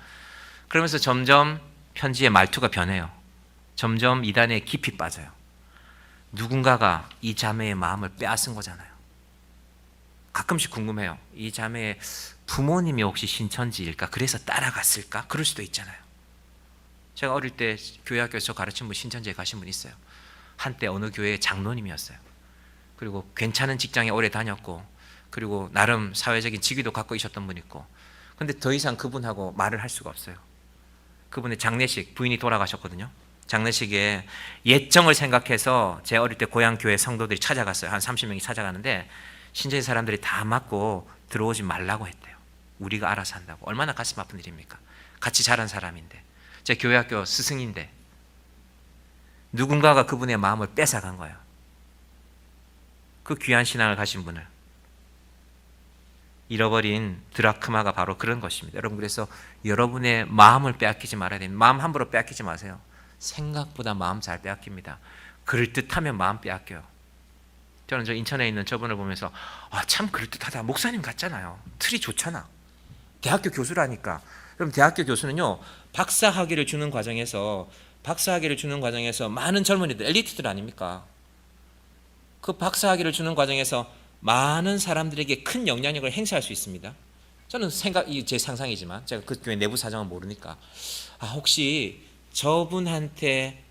그러면서 점점 편지의 말투가 변해요. 점점 이단에 깊이 빠져요. 누군가가 이 자매의 마음을 빼앗은 거잖아요. 가끔씩 궁금해요. 이 자매의 부모님이 혹시 신천지일까? 그래서 따라갔을까? 그럴 수도 있잖아요. 제가 어릴 때 교회 학교에서 가르친 분, 신천지에 가신 분 있어요. 한때 어느 교회의 장로님이었어요. 그리고 괜찮은 직장에 오래 다녔고, 그리고 나름 사회적인 직위도 갖고 있었던 분 있고, 근데 더 이상 그분하고 말을 할 수가 없어요. 그분의 장례식, 부인이 돌아가셨거든요. 장례식에 예정을 생각해서 제 어릴 때 고향 교회 성도들이 찾아갔어요. 한 30명이 찾아가는데 신천지 사람들이 다 맞고 들어오지 말라고 했대요. 우리가 알아서 한다고. 얼마나 가슴 아픈 일입니까? 같이 자란 사람인데, 제 교회 학교 스승인데 누군가가 그분의 마음을 뺏어간 거예요. 그 귀한 신앙을 가신 분을. 잃어버린 드라크마가 바로 그런 것입니다. 여러분, 그래서 여러분의 마음을 빼앗기지 말아야 됩니다. 마음 함부로 빼앗기지 마세요. 생각보다 마음 잘 빼앗깁니다. 그럴듯하면 마음 빼앗겨요. 저는 저 인천에 있는 저분을 보면서 참 그럴듯하다. 목사님 같잖아요. 틀이 좋잖아. 대학교 교수라니까. 그럼 대학교 교수는요, 박사학위를 주는 과정에서 많은 젊은이들, 엘리트들 아닙니까? 그 박사학위를 주는 과정에서 많은 사람들에게 큰 영향력을 행사할 수 있습니다. 저는 제 상상이지만, 제가 그 교회 내부 사정은 모르니까, 혹시 저분한테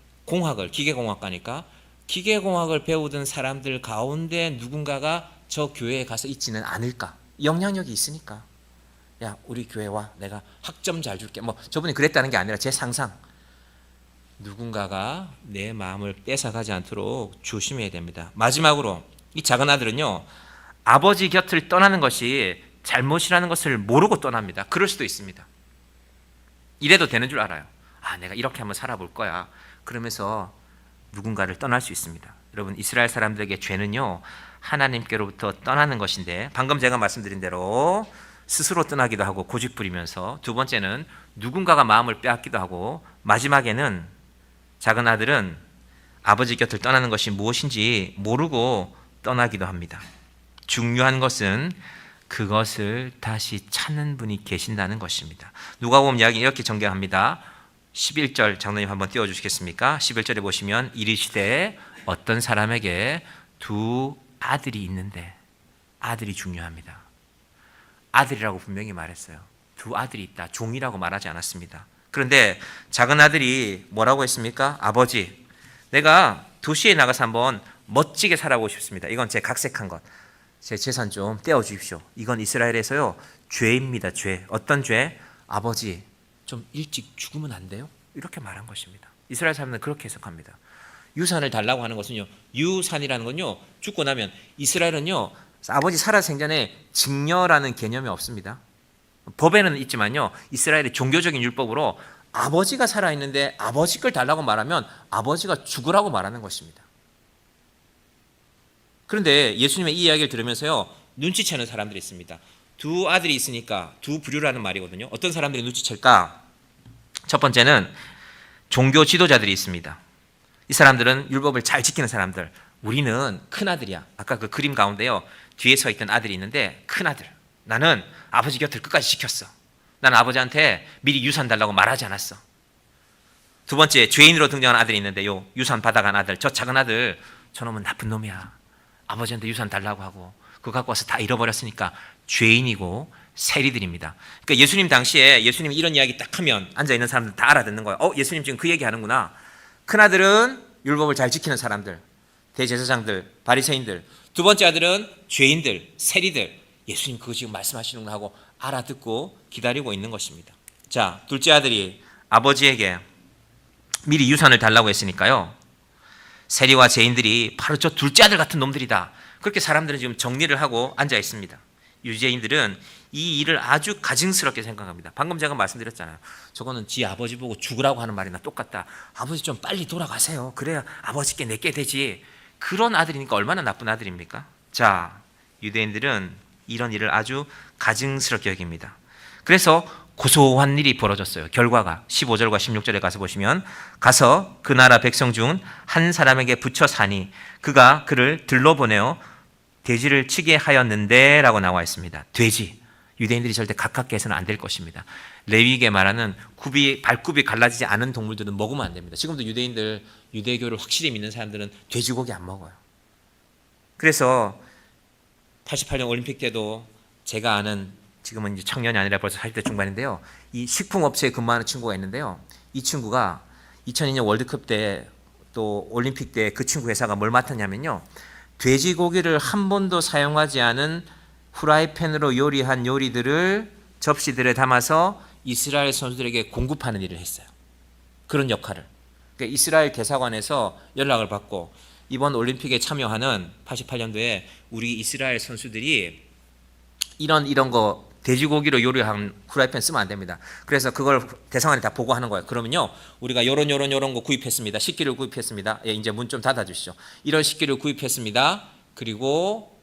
기계공학과니까 기계공학을 배우던 사람들 가운데 누군가가 저 교회에 가서 있지는 않을까? 영향력이 있으니까. 야, 우리 교회 와. 내가 학점 잘 줄게. 뭐 저분이 그랬다는 게 아니라 제 상상. 누군가가 내 마음을 뺏어가지 않도록 조심해야 됩니다. 마지막으로 이 작은 아들은요, 아버지 곁을 떠나는 것이 잘못이라는 것을 모르고 떠납니다. 그럴 수도 있습니다. 이래도 되는 줄 알아요. 내가 이렇게 한번 살아볼 거야. 그러면서 누군가를 떠날 수 있습니다. 여러분, 이스라엘 사람들에게 죄는요, 하나님께로부터 떠나는 것인데, 방금 제가 말씀드린 대로 스스로 떠나기도 하고 고집 부리면서, 두 번째는 누군가가 마음을 빼앗기도 하고, 마지막에는 작은 아들은 아버지 곁을 떠나는 것이 무엇인지 모르고 떠나기도 합니다. 중요한 것은 그것을 다시 찾는 분이 계신다는 것입니다. 누가복음 이야기 이렇게 전개합니다. 11절 장로님 한번 띄워주시겠습니까? 11절에 보시면, 이르시되 어떤 사람에게 두 아들이 있는데, 아들이 중요합니다. 아들이라고 분명히 말했어요. 두 아들이 있다. 종이라고 말하지 않았습니다. 그런데 작은 아들이 뭐라고 했습니까? 아버지, 내가 도시에 나가서 한번 멋지게 살아보고 싶습니다. 이건 제 각색한 것. 제 재산 좀 떼어주십시오. 이건 이스라엘에서요, 죄입니다. 죄. 어떤 죄? 아버지, 좀 일찍 죽으면 안 돼요? 이렇게 말한 것입니다. 이스라엘 사람들은 그렇게 해석합니다. 유산을 달라고 하는 것은요, 유산이라는 건요, 죽고 나면, 이스라엘은요, 아버지 살아 생전에 직녀라는 개념이 없습니다. 법에는 있지만요, 이스라엘의 종교적인 율법으로 아버지가 살아있는데 아버지 걸 달라고 말하면 아버지가 죽으라고 말하는 것입니다. 그런데 예수님의 이 이야기를 들으면서요, 눈치채는 사람들이 있습니다. 두 아들이 있으니까 두 부류라는 말이거든요. 어떤 사람들이 눈치챌까? 첫 번째는 종교 지도자들이 있습니다. 이 사람들은 율법을 잘 지키는 사람들. 우리는 큰 아들이야. 아까 그 그림 가운데요, 뒤에 서 있던 아들이 있는데 큰 아들. 나는 아버지 곁을 끝까지 지켰어. 나는 아버지한테 미리 유산 달라고 말하지 않았어. 두 번째, 죄인으로 등장한 아들이 있는데요, 유산 받아간 아들. 저 작은 아들, 저놈은 나쁜 놈이야. 아버지한테 유산 달라고 하고 그거 갖고 와서 다 잃어버렸으니까 죄인이고 세리들입니다. 그러니까 예수님 당시에 예수님이 이런 이야기 딱 하면 앉아있는 사람들 다 알아듣는 거예요. 예수님 지금 그 얘기 하는구나. 큰아들은 율법을 잘 지키는 사람들, 대제사장들, 바리새인들. 두 번째 아들은 죄인들, 세리들. 예수님 그거 지금 말씀하시는구나 하고 알아듣고 기다리고 있는 것입니다. 자, 둘째 아들이 아버지에게 미리 유산을 달라고 했으니까요, 세리와 죄인들이 바로 저 둘째 아들 같은 놈들이다. 그렇게 사람들은 지금 정리를 하고 앉아 있습니다. 유대인들은 이 일을 아주 가증스럽게 생각합니다. 방금 제가 말씀드렸잖아요. 저거는 지 아버지 보고 죽으라고 하는 말이나 똑같다. 아버지 좀 빨리 돌아가세요. 그래야 아버지께 내게 되지. 그런 아들이니까 얼마나 나쁜 아들입니까? 자, 유대인들은 이런 일을 아주 가증스럽게 여깁니다. 그래서 고소한 일이 벌어졌어요. 결과가 15절과 16절에 가서 보시면, 가서 그 나라 백성 중 한 사람에게 붙여 사니 그가 그를 들러보내어 돼지를 치게 하였는데 라고 나와 있습니다. 돼지, 유대인들이 절대 가깝게 해서는 안 될 것입니다. 레위기에 말하는 발굽이 갈라지지 않은 동물들은 먹으면 안 됩니다. 지금도 유대인들, 유대교를 확실히 믿는 사람들은 돼지고기 안 먹어요. 그래서 88년 올림픽 때도 제가 아는, 지금은 이제 청년이 아니라 벌써 40대 중반인데요, 이 식품업체에 근무하는 친구가 있는데요, 이 친구가 2002년 월드컵 때 또 올림픽 때 그 친구 회사가 뭘 맡았냐면요, 돼지고기를 한 번도 사용하지 않은 후라이팬으로 요리한 요리들을 접시들에 담아서 이스라엘 선수들에게 공급하는 일을 했어요. 그런 역할을. 그러니까 이스라엘 대사관에서 연락을 받고, 이번 올림픽에 참여하는 88년도에 우리 이스라엘 선수들이 이런 거 돼지고기로 요리한 후라이팬 쓰면 안 됩니다. 그래서 그걸 대사관에 다 보고하는 거예요. 그러면요, 우리가 요런 거 구입했습니다. 식기를 구입했습니다. 예, 이제 문 좀 닫아 주시죠. 이런 식기를 구입했습니다. 그리고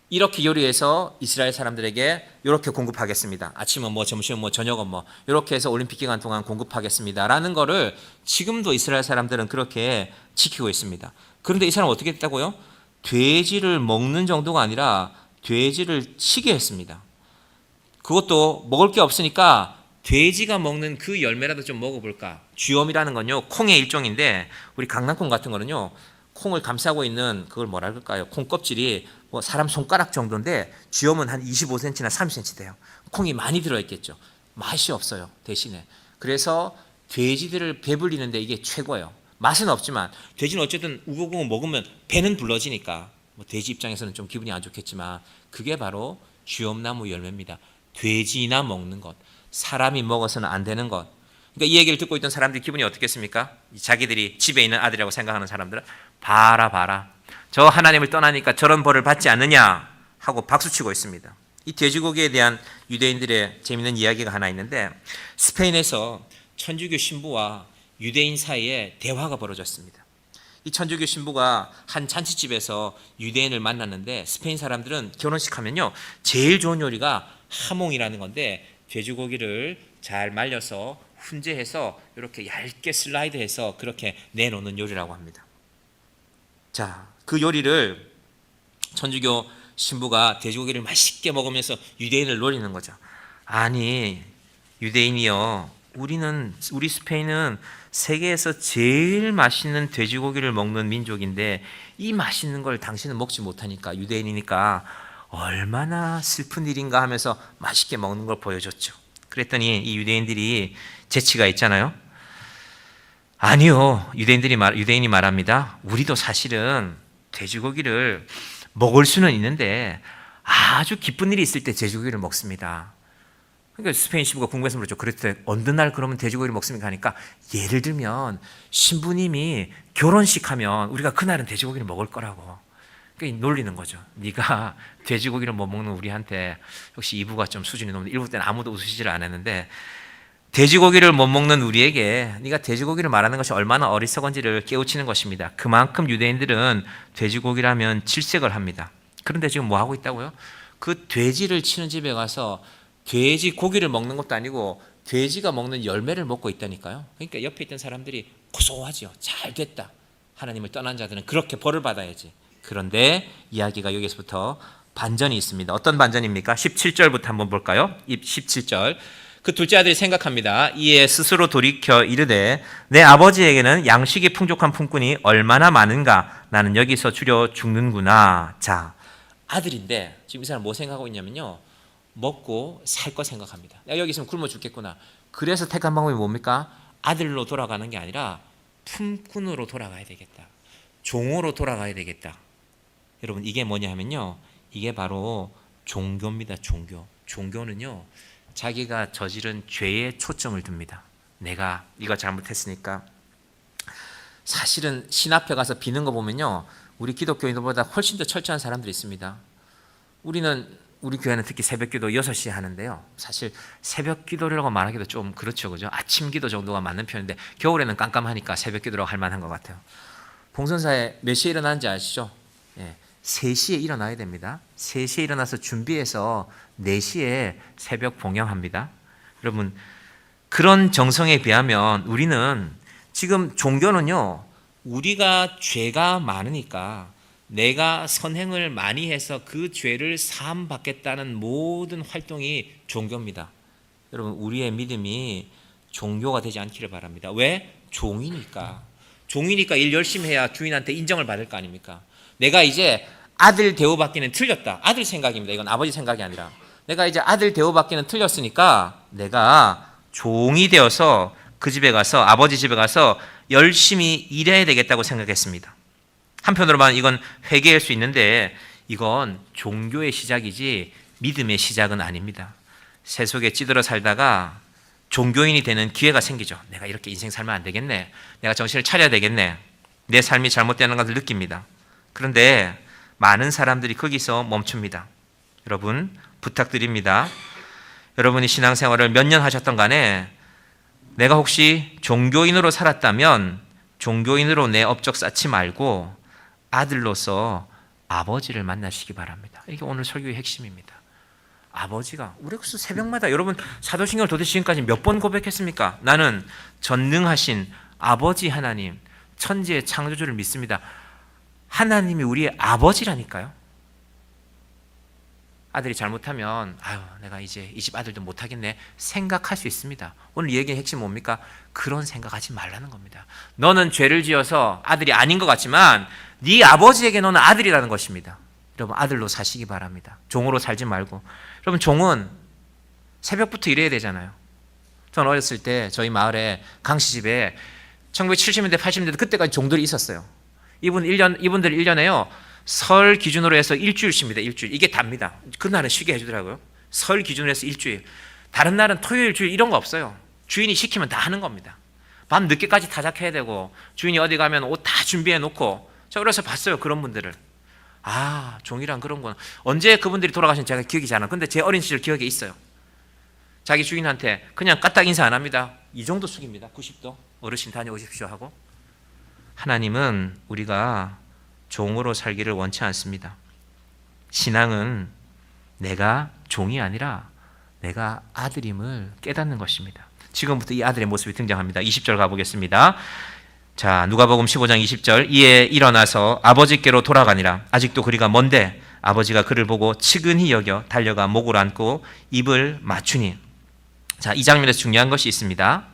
이렇게 요리해서 이스라엘 사람들에게 이렇게 공급하겠습니다. 아침은 뭐, 점심은 뭐, 저녁은 뭐, 이렇게 해서 올림픽 기간 동안 공급하겠습니다라는 거를 지금도 이스라엘 사람들은 그렇게 지키고 있습니다. 그런데 이 사람 어떻게 했다고요? 돼지를 먹는 정도가 아니라 돼지를 치게 했습니다. 그것도 먹을 게 없으니까 돼지가 먹는 그 열매라도 좀 먹어볼까. 쥐엄이라는 건요, 콩의 일종인데, 우리 강낭콩 같은 거는요, 콩을 감싸고 있는 그걸 뭐라 그럴까요? 콩 껍질이 뭐 사람 손가락 정도인데, 쥐엄은 한 25cm나 30cm 돼요. 콩이 많이 들어있겠죠. 맛이 없어요, 대신에. 그래서 돼지들을 배불리는데 이게 최고예요. 맛은 없지만 돼지는 어쨌든 우거우거 먹으면 배는 불러지니까, 뭐 돼지 입장에서는 좀 기분이 안 좋겠지만, 그게 바로 쥐엄나무 열매입니다. 돼지나 먹는 것, 사람이 먹어서는 안 되는 것. 그러니까 이 얘기를 듣고 있던 사람들이 기분이 어떻겠습니까? 자기들이 집에 있는 아들이라고 생각하는 사람들은 봐라, 저 하나님을 떠나니까 저런 벌을 받지 않느냐 하고 박수치고 있습니다. 이 돼지고기에 대한 유대인들의 재미있는 이야기가 하나 있는데, 스페인에서 천주교 신부와 유대인 사이에 대화가 벌어졌습니다. 이 천주교 신부가 한 잔치집에서 유대인을 만났는데, 스페인 사람들은 결혼식 하면요, 제일 좋은 요리가 하몽이라는 건데, 돼지고기를 잘 말려서 훈제해서 이렇게 얇게 슬라이드해서 그렇게 내놓는 요리라고 합니다. 자, 그 요리를 천주교 신부가 돼지고기를 맛있게 먹으면서 유대인을 노리는 거죠. 아니, 유대인이요, 우리 스페인은 세계에서 제일 맛있는 돼지고기를 먹는 민족인데, 이 맛있는 걸 당신은 먹지 못하니까, 유대인이니까 얼마나 슬픈 일인가 하면서 맛있게 먹는 걸 보여줬죠. 그랬더니 이 유대인들이 재치가 있잖아요. 아니요, 유대인이 말합니다. 우리도 사실은 돼지고기를 먹을 수는 있는데 아주 기쁜 일이 있을 때 돼지고기를 먹습니다. 그러니까 스페인 신부가 궁금해서 그렇죠. 그랬더니 어느 날 그러면 돼지고기를 먹습니까 하니까, 예를 들면 신부님이 결혼식 하면 우리가 그날은 돼지고기를 먹을 거라고. 놀리는 거죠. 네가 돼지고기를 못 먹는 우리한테 역시 2부가 좀 수준이 높은데 1부 때는 아무도 웃으시지를 않았는데 돼지고기를 못 먹는 우리에게 네가 돼지고기를 말하는 것이 얼마나 어리석은지를 깨우치는 것입니다. 그만큼 유대인들은 돼지고기라면 질색을 합니다. 그런데 지금 뭐 하고 있다고요? 그 돼지를 치는 집에 가서 돼지 고기를 먹는 것도 아니고 돼지가 먹는 열매를 먹고 있다니까요. 그러니까 옆에 있던 사람들이 고소하지요. 잘 됐다. 하나님을 떠난 자들은 그렇게 벌을 받아야지. 그런데 이야기가 여기서부터 반전이 있습니다. 어떤 반전입니까? 17절부터 한번 볼까요? 17절. 그 둘째 아들이 생각합니다. 이에 스스로 돌이켜 이르되 내 아버지에게는 양식이 풍족한 품꾼이 얼마나 많은가. 나는 여기서 줄여 죽는구나. 자, 아들인데 지금 이 사람 뭐 생각하고 있냐면요. 먹고 살 거 생각합니다. 내가 여기 있으면 굶어 죽겠구나. 그래서 택한 방법이 뭡니까? 아들로 돌아가는 게 아니라 품꾼으로 돌아가야 되겠다. 종으로 돌아가야 되겠다. 여러분 이게 뭐냐 하면요. 이게 바로 종교입니다. 종교. 종교는요. 자기가 저지른 죄에 초점을 둡니다. 내가 이거 잘못했으니까. 사실은 신 앞에 가서 비는 거 보면요. 우리 기독교인들보다 훨씬 더 철저한 사람들이 있습니다. 우리 교회는 특히 새벽기도 6시에 하는데요. 사실 새벽기도라고 말하기도 좀 그렇죠. 그죠? 아침기도 정도가 맞는 편인데 겨울에는 깜깜하니까 새벽기도라고 할 만한 것 같아요. 봉선사에 몇 시에 일어나는지 아시죠? 3시에 일어나야 됩니다. 3시에 일어나서 준비해서 4시에 새벽 봉양합니다. 여러분 그런 정성에 비하면 우리는 지금 종교는요. 우리가 죄가 많으니까 내가 선행을 많이 해서 그 죄를 사함 받겠다는 모든 활동이 종교입니다. 여러분 우리의 믿음이 종교가 되지 않기를 바랍니다. 왜? 종이니까 일 열심히 해야 주인한테 인정을 받을 거 아닙니까? 내가 이제 아들 대우받기는 틀렸다. 아들 생각입니다. 이건 아버지 생각이 아니라 내가 이제 아들 대우받기는 틀렸으니까 내가 종이 되어서 그 집에 가서 아버지 집에 가서 열심히 일해야 되겠다고 생각했습니다. 한편으로만 이건 회개할 수 있는데 이건 종교의 시작이지 믿음의 시작은 아닙니다. 세속에 찌들어 살다가 종교인이 되는 기회가 생기죠. 내가 이렇게 인생 살면 안 되겠네. 내가 정신을 차려야 되겠네. 내 삶이 잘못되는 것을 느낍니다. 그런데 많은 사람들이 거기서 멈춥니다. 여러분 부탁드립니다. 여러분이 신앙생활을 몇 년 하셨던 간에 내가 혹시 종교인으로 살았다면 종교인으로 내 업적 쌓지 말고 아들로서 아버지를 만나시기 바랍니다. 이게 오늘 설교의 핵심입니다. 아버지가 우리 새벽마다 여러분 사도신경을 도대체 지금까지 몇 번 고백했습니까? 나는 전능하신 아버지 하나님 천지의 창조주를 믿습니다. 하나님이 우리의 아버지라니까요. 아들이 잘못하면 아유 내가 이제 이 집 아들도 못하겠네 생각할 수 있습니다. 오늘 이 얘기의 핵심 뭡니까? 그런 생각하지 말라는 겁니다. 너는 죄를 지어서 아들이 아닌 것 같지만 네 아버지에게 너는 아들이라는 것입니다. 여러분 아들로 사시기 바랍니다. 종으로 살지 말고. 여러분 종은 새벽부터 일해야 되잖아요. 저는 어렸을 때 저희 마을에 강씨 집에 1970년대 80년대 그때까지 종들이 있었어요. 이분들 1년에요. 설 기준으로 해서 일주일 쉽니다. 일주일. 이게 답니다. 그날은 쉬게 해주더라고요. 설 기준으로 해서 일주일. 다른 날은 토요일, 주일 이런 거 없어요. 주인이 시키면 다 하는 겁니다. 밤 늦게까지 타작해야 되고 주인이 어디 가면 옷 다 준비해 놓고 저 그래서 봤어요. 그런 분들을. 아 종이란 그런 건 언제 그분들이 돌아가신 제가 기억이 잘 안 나요. 근데 제 어린 시절 기억에 있어요. 자기 주인한테 그냥 까딱 인사 안 합니다. 이 정도 숙입니다. 90도. 어르신 다녀오십시오 하고. 하나님은 우리가 종으로 살기를 원치 않습니다. 신앙은 내가 종이 아니라 내가 아들임을 깨닫는 것입니다. 지금부터 이 아들의 모습이 등장합니다. 20절 가보겠습니다. 자, 누가복음 15장 20절. 이에 일어나서 아버지께로 돌아가니라. 아직도 거리가 먼데 아버지가 그를 보고 측은히 여겨 달려가 목을 안고 입을 맞추니. 자, 이 장면에서 중요한 것이 있습니다.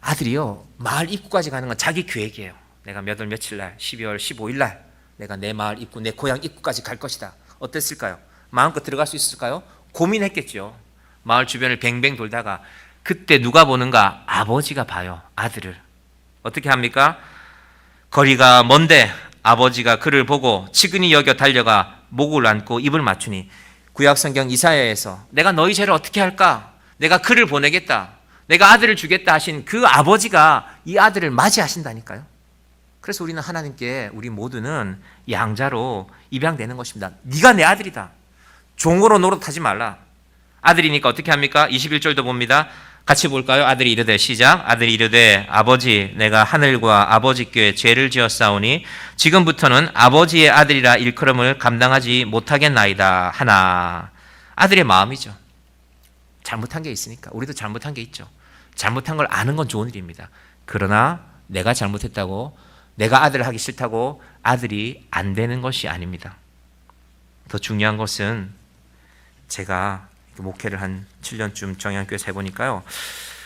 아들이요 마을 입구까지 가는 건 자기 계획이에요. 내가 몇 월 며칠 날 12월 15일 날 내가 내 마을 입구 내 고향 입구까지 갈 것이다. 어땠을까요? 마음껏 들어갈 수 있을까요? 고민했겠죠. 마을 주변을 뱅뱅 돌다가 그때 누가 보는가? 아버지가 봐요. 아들을. 어떻게 합니까? 거리가 먼데 아버지가 그를 보고 측은히 여겨 달려가 목을 안고 입을 맞추니. 구약성경 이사야에서 내가 너희 죄를 어떻게 할까? 내가 그를 보내겠다. 내가 아들을 주겠다 하신 그 아버지가 이 아들을 맞이하신다니까요. 그래서 우리는 하나님께 우리 모두는 양자로 입양되는 것입니다. 네가 내 아들이다. 종으로 노릇하지 말라. 아들이니까 어떻게 합니까? 21절도 봅니다. 같이 볼까요? 아들이 이르되 시작. 아들이 이르되 아버지 내가 하늘과 아버지께 죄를 지었사오니 지금부터는 아버지의 아들이라 일컬음을 감당하지 못하겠나이다 하나. 아들의 마음이죠. 잘못한 게 있으니까. 우리도 잘못한 게 있죠. 잘못한 걸 아는 건 좋은 일입니다. 그러나 내가 잘못했다고, 내가 아들을 하기 싫다고 아들이 안 되는 것이 아닙니다. 더 중요한 것은 제가 목회를 한 7년쯤 정양교회에서 해보니까요,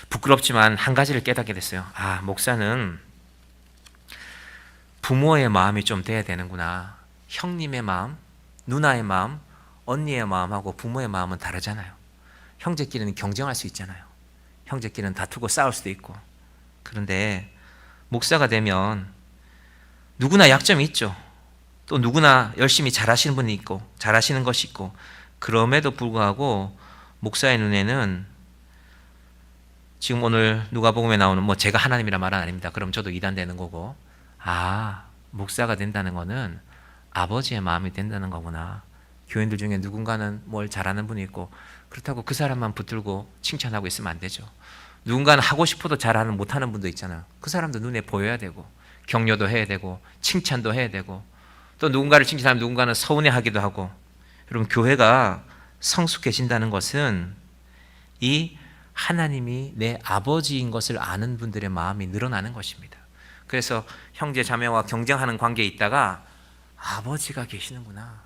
부끄럽지만 한 가지를 깨닫게 됐어요. 아, 목사는 부모의 마음이 좀 돼야 되는구나. 형님의 마음, 누나의 마음, 언니의 마음하고 부모의 마음은 다르잖아요. 형제끼리는 경쟁할 수 있잖아요. 형제끼리는 다투고 싸울 수도 있고. 그런데 목사가 되면 누구나 약점이 있죠. 또 누구나 열심히 잘하시는 분이 있고 잘하시는 것이 있고, 그럼에도 불구하고 목사의 눈에는 지금 오늘 누가복음에 나오는 뭐 제가 하나님이란 말은 아닙니다. 그럼 저도 이단되는 거고, 아, 목사가 된다는 거는 아버지의 마음이 된다는 거구나. 교인들 중에 누군가는 뭘 잘하는 분이 있고 그렇다고 그 사람만 붙들고 칭찬하고 있으면 안 되죠. 누군가는 하고 싶어도 잘하는 못하는 분도 있잖아요. 그 사람도 눈에 보여야 되고 격려도 해야 되고 칭찬도 해야 되고, 또 누군가를 칭찬하면 누군가는 서운해하기도 하고. 여러분, 교회가 성숙해진다는 것은 이 하나님이 내 아버지인 것을 아는 분들의 마음이 늘어나는 것입니다. 그래서 형제 자매와 경쟁하는 관계에 있다가 아버지가 계시는구나,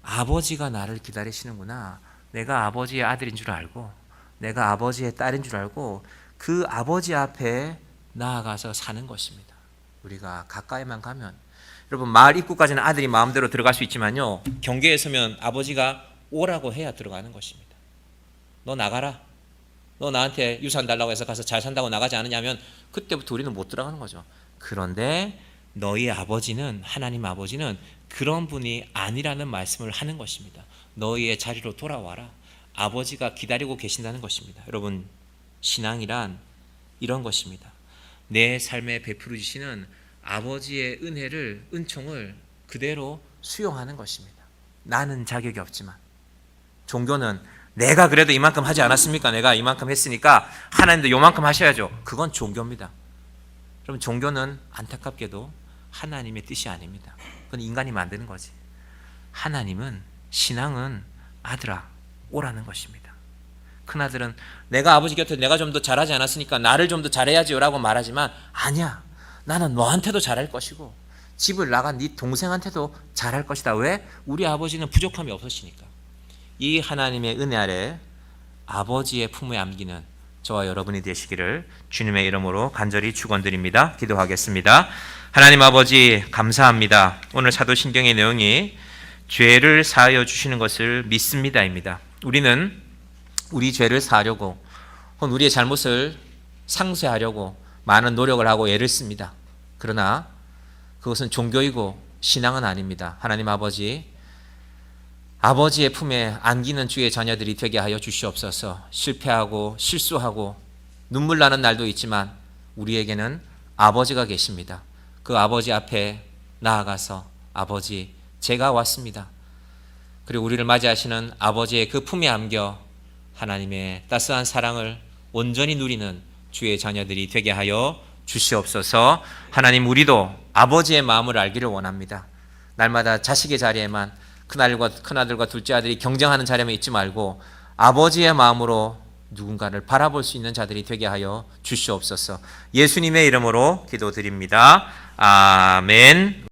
아버지가 나를 기다리시는구나, 내가 아버지의 아들인 줄 알고 내가 아버지의 딸인 줄 알고 그 아버지 앞에 나아가서 사는 것입니다. 우리가 가까이만 가면, 여러분, 마을 입구까지는 아들이 마음대로 들어갈 수 있지만요, 경계에 서면 아버지가 오라고 해야 들어가는 것입니다. 너 나가라, 너 나한테 유산 달라고 해서 가서 잘 산다고 나가지 않느냐면 그때부터 우리는 못 들어가는 거죠. 그런데 너희 아버지는, 하나님 아버지는 그런 분이 아니라는 말씀을 하는 것입니다. 너희의 자리로 돌아와라. 아버지가 기다리고 계신다는 것입니다. 여러분, 신앙이란 이런 것입니다. 내 삶에 베풀어 주시는 아버지의 은혜를, 은총을 그대로 수용하는 것입니다. 나는 자격이 없지만. 종교는 내가 그래도 이만큼 하지 않았습니까? 내가 이만큼 했으니까 하나님도 요만큼 하셔야죠. 그건 종교입니다. 그럼 종교는 안타깝게도 하나님의 뜻이 아닙니다. 그건 인간이 만드는 거지. 하나님은, 신앙은 아들아 오라는 것입니다. 큰아들은 내가 아버지 곁에 내가 좀 더 잘하지 않았으니까 나를 좀 더 잘해야지요 라고 말하지만, 아니야, 나는 너한테도 잘할 것이고 집을 나간 네 동생한테도 잘할 것이다. 왜? 우리 아버지는 부족함이 없으시니까. 이 하나님의 은혜 아래 아버지의 품에 안기는 저와 여러분이 되시기를 주님의 이름으로 간절히 축원드립니다. 기도하겠습니다. 하나님 아버지, 감사합니다. 오늘 사도신경의 내용이 죄를 사하여 주시는 것을 믿습니다입니다. 우리는 우리 죄를 사하려고 혹은 우리의 잘못을 상쇄하려고 많은 노력을 하고 애를 씁니다. 그러나 그것은 종교이고 신앙은 아닙니다. 하나님 아버지, 아버지의 품에 안기는 주의 자녀들이 되게 하여 주시옵소서. 실패하고 실수하고 눈물 나는 날도 있지만 우리에게는 아버지가 계십니다. 그 아버지 앞에 나아가서 아버지, 제가 왔습니다. 그리고 우리를 맞이하시는 아버지의 그 품에 안겨 하나님의 따스한 사랑을 온전히 누리는 주의 자녀들이 되게 하여 주시옵소서. 하나님, 우리도 아버지의 마음을 알기를 원합니다. 날마다 자식의 자리에만, 큰아들과 둘째 아들이 경쟁하는 자리에만 있지 말고 아버지의 마음으로 누군가를 바라볼 수 있는 자들이 되게 하여 주시옵소서. 예수님의 이름으로 기도드립니다. 아멘.